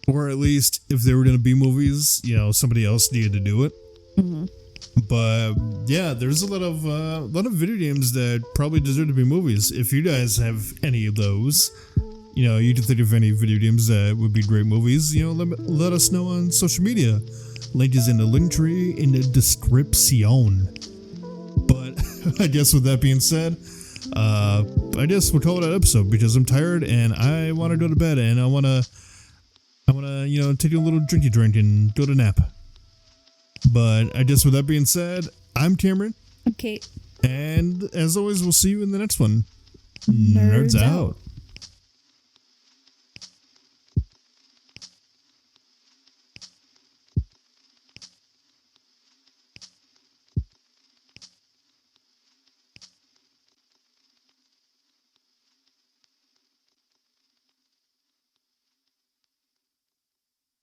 Or at least, if they were gonna be movies, somebody else needed to do it. Mm-hmm. But yeah, there's a lot of video games that probably deserve to be movies. If you guys have any of those, you can think of any video games that would be great movies, let us know on social media. Link is in the link tree in the description. But I guess with that being said, I guess we'll call it an episode because I'm tired and I want to go to bed and I want to take a little drinky drink and go to nap. But I guess with that being said, I'm Cameron. I'm Kate. And as always, we'll see you in the next one. Nerds out.